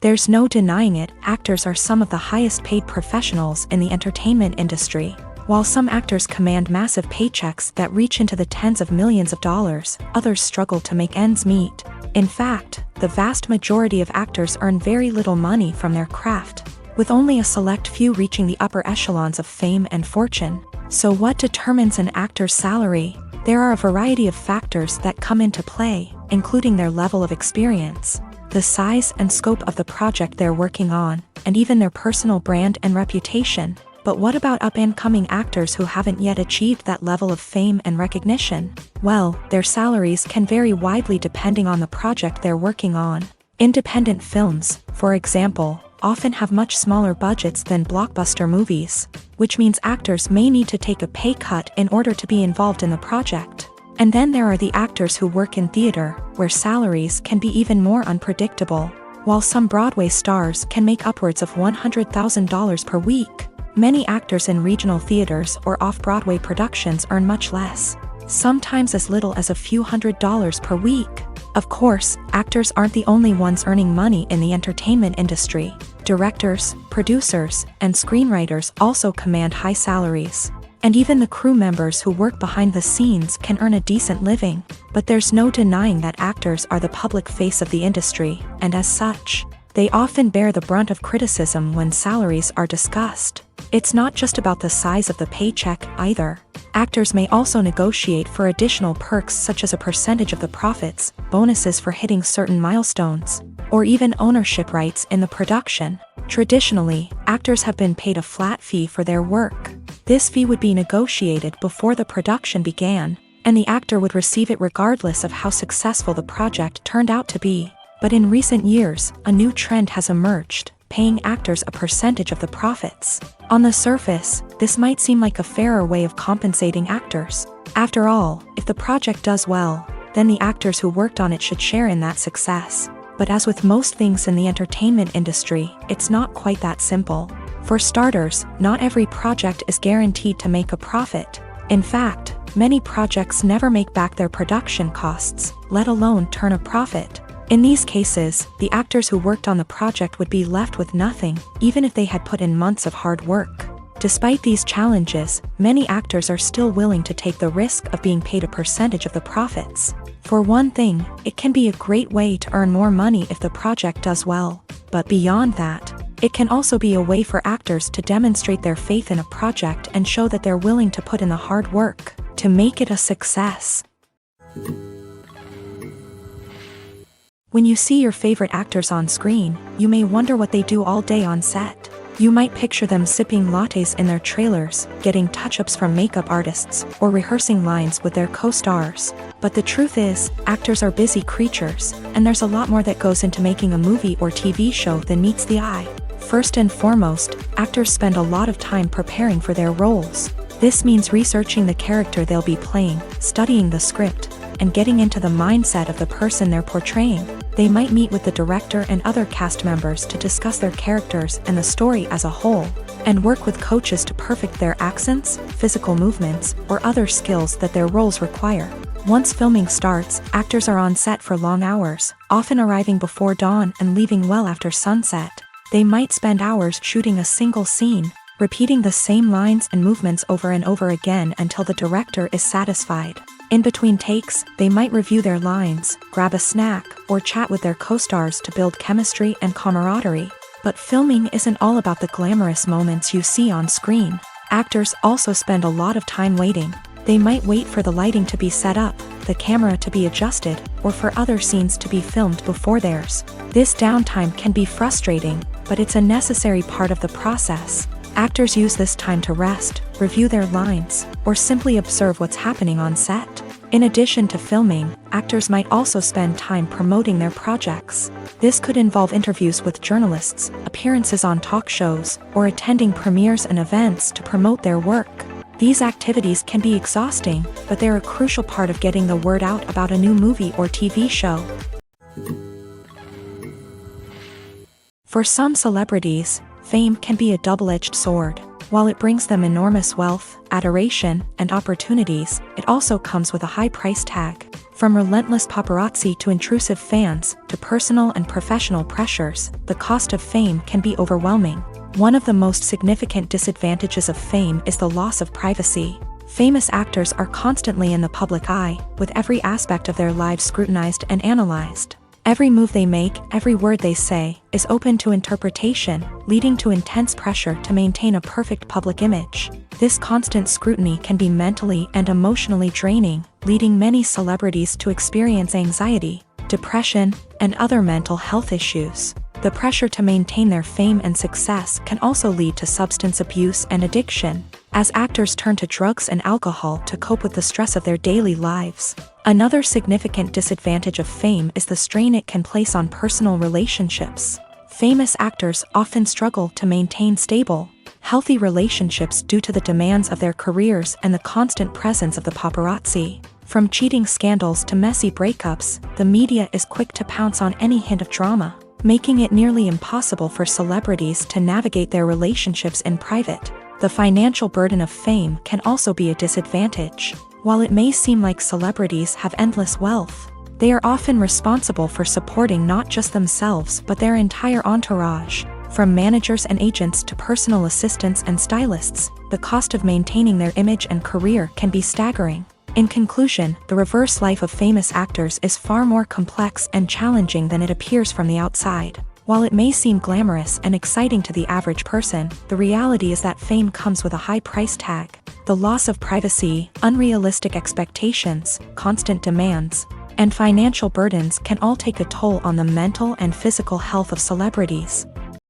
There's no denying it, actors are some of the highest paid professionals in the entertainment industry. While some actors command massive paychecks that reach into the tens of millions of dollars, others struggle to make ends meet. In fact, the vast majority of actors earn very little money from their craft, with only a select few reaching the upper echelons of fame and fortune. So what determines an actor's salary? There are a variety of factors that come into play, including their level of experience, the size and scope of the project they're working on, and even their personal brand and reputation. But what about up-and-coming actors who haven't yet achieved that level of fame and recognition? Well, their salaries can vary widely depending on the project they're working on. Independent films, for example, often have much smaller budgets than blockbuster movies, which means actors may need to take a pay cut in order to be involved in the project. And then there are the actors who work in theater, where salaries can be even more unpredictable. While some Broadway stars can make upwards of $100,000 per week, many actors in regional theaters or off-Broadway productions earn much less, sometimes as little as a few $100s per week. Of course, actors aren't the only ones earning money in the entertainment industry. Directors, producers, and screenwriters also command high salaries. And even the crew members who work behind the scenes can earn a decent living. But there's no denying that actors are the public face of the industry, and as such, they often bear the brunt of criticism when salaries are discussed. It's not just about the size of the paycheck either. Actors may also negotiate for additional perks such as a percentage of the profits, bonuses for hitting certain milestones, or even ownership rights in the production. Traditionally, actors have been paid a flat fee for their work. This fee would be negotiated before the production began, and the actor would receive it regardless of how successful the project turned out to be. But in recent years, a new trend has emerged, paying actors a percentage of the profits. On the surface, this might seem like a fairer way of compensating actors. After all, if the project does well, then the actors who worked on it should share in that success. But as with most things in the entertainment industry, it's not quite that simple. For starters, not every project is guaranteed to make a profit. In fact, many projects never make back their production costs, let alone turn a profit. In these cases, the actors who worked on the project would be left with nothing, even if they had put in months of hard work. Despite these challenges, many actors are still willing to take the risk of being paid a percentage of the profits. For one thing, it can be a great way to earn more money if the project does well. But beyond that, it can also be a way for actors to demonstrate their faith in a project and show that they're willing to put in the hard work to make it a success. When you see your favorite actors on screen, you may wonder what they do all day on set. You might picture them sipping lattes in their trailers, getting touch-ups from makeup artists, or rehearsing lines with their co-stars. But the truth is, actors are busy creatures, and there's a lot more that goes into making a movie or TV show than meets the eye. First and foremost, actors spend a lot of time preparing for their roles. This means researching the character they'll be playing, studying the script, and getting into the mindset of the person they're portraying. They might meet with the director and other cast members to discuss their characters and the story as a whole, and work with coaches to perfect their accents, physical movements, or other skills that their roles require. Once filming starts, actors are on set for long hours, often arriving before dawn and leaving well after sunset. They might spend hours shooting a single scene, repeating the same lines and movements over and over again until the director is satisfied. In between takes, they might review their lines, grab a snack, or chat with their co-stars to build chemistry and camaraderie. But filming isn't all about the glamorous moments you see on screen. Actors also spend a lot of time waiting. They might wait for the lighting to be set up, the camera to be adjusted, or for other scenes to be filmed before theirs. This downtime can be frustrating, but it's a necessary part of the process. Actors use this time to rest, review their lines, or simply observe what's happening on set. In addition to filming, actors might also spend time promoting their projects. This could involve interviews with journalists, appearances on talk shows, or attending premieres and events to promote their work. These activities can be exhausting, but they're a crucial part of getting the word out about a new movie or TV show. For some celebrities, fame can be a double-edged sword. While it brings them enormous wealth, adoration, and opportunities, it also comes with a high price tag. From relentless paparazzi to intrusive fans, to personal and professional pressures, the cost of fame can be overwhelming. One of the most significant disadvantages of fame is the loss of privacy. Famous actors are constantly in the public eye, with every aspect of their lives scrutinized and analyzed. Every move they make, every word they say, is open to interpretation, leading to intense pressure to maintain a perfect public image. This constant scrutiny can be mentally and emotionally draining, leading many celebrities to experience anxiety, depression, and other mental health issues. The pressure to maintain their fame and success can also lead to substance abuse and addiction, as actors turn to drugs and alcohol to cope with the stress of their daily lives. Another significant disadvantage of fame is the strain it can place on personal relationships. Famous actors often struggle to maintain stable, healthy relationships due to the demands of their careers and the constant presence of the paparazzi. From cheating scandals to messy breakups, the media is quick to pounce on any hint of drama, making it nearly impossible for celebrities to navigate their relationships in private. The financial burden of fame can also be a disadvantage. While it may seem like celebrities have endless wealth, they are often responsible for supporting not just themselves but their entire entourage. From managers and agents to personal assistants and stylists, the cost of maintaining their image and career can be staggering. In conclusion, the reverse life of famous actors is far more complex and challenging than it appears from the outside. While it may seem glamorous and exciting to the average person, the reality is that fame comes with a high price tag. The loss of privacy, unrealistic expectations, constant demands, and financial burdens can all take a toll on the mental and physical health of celebrities.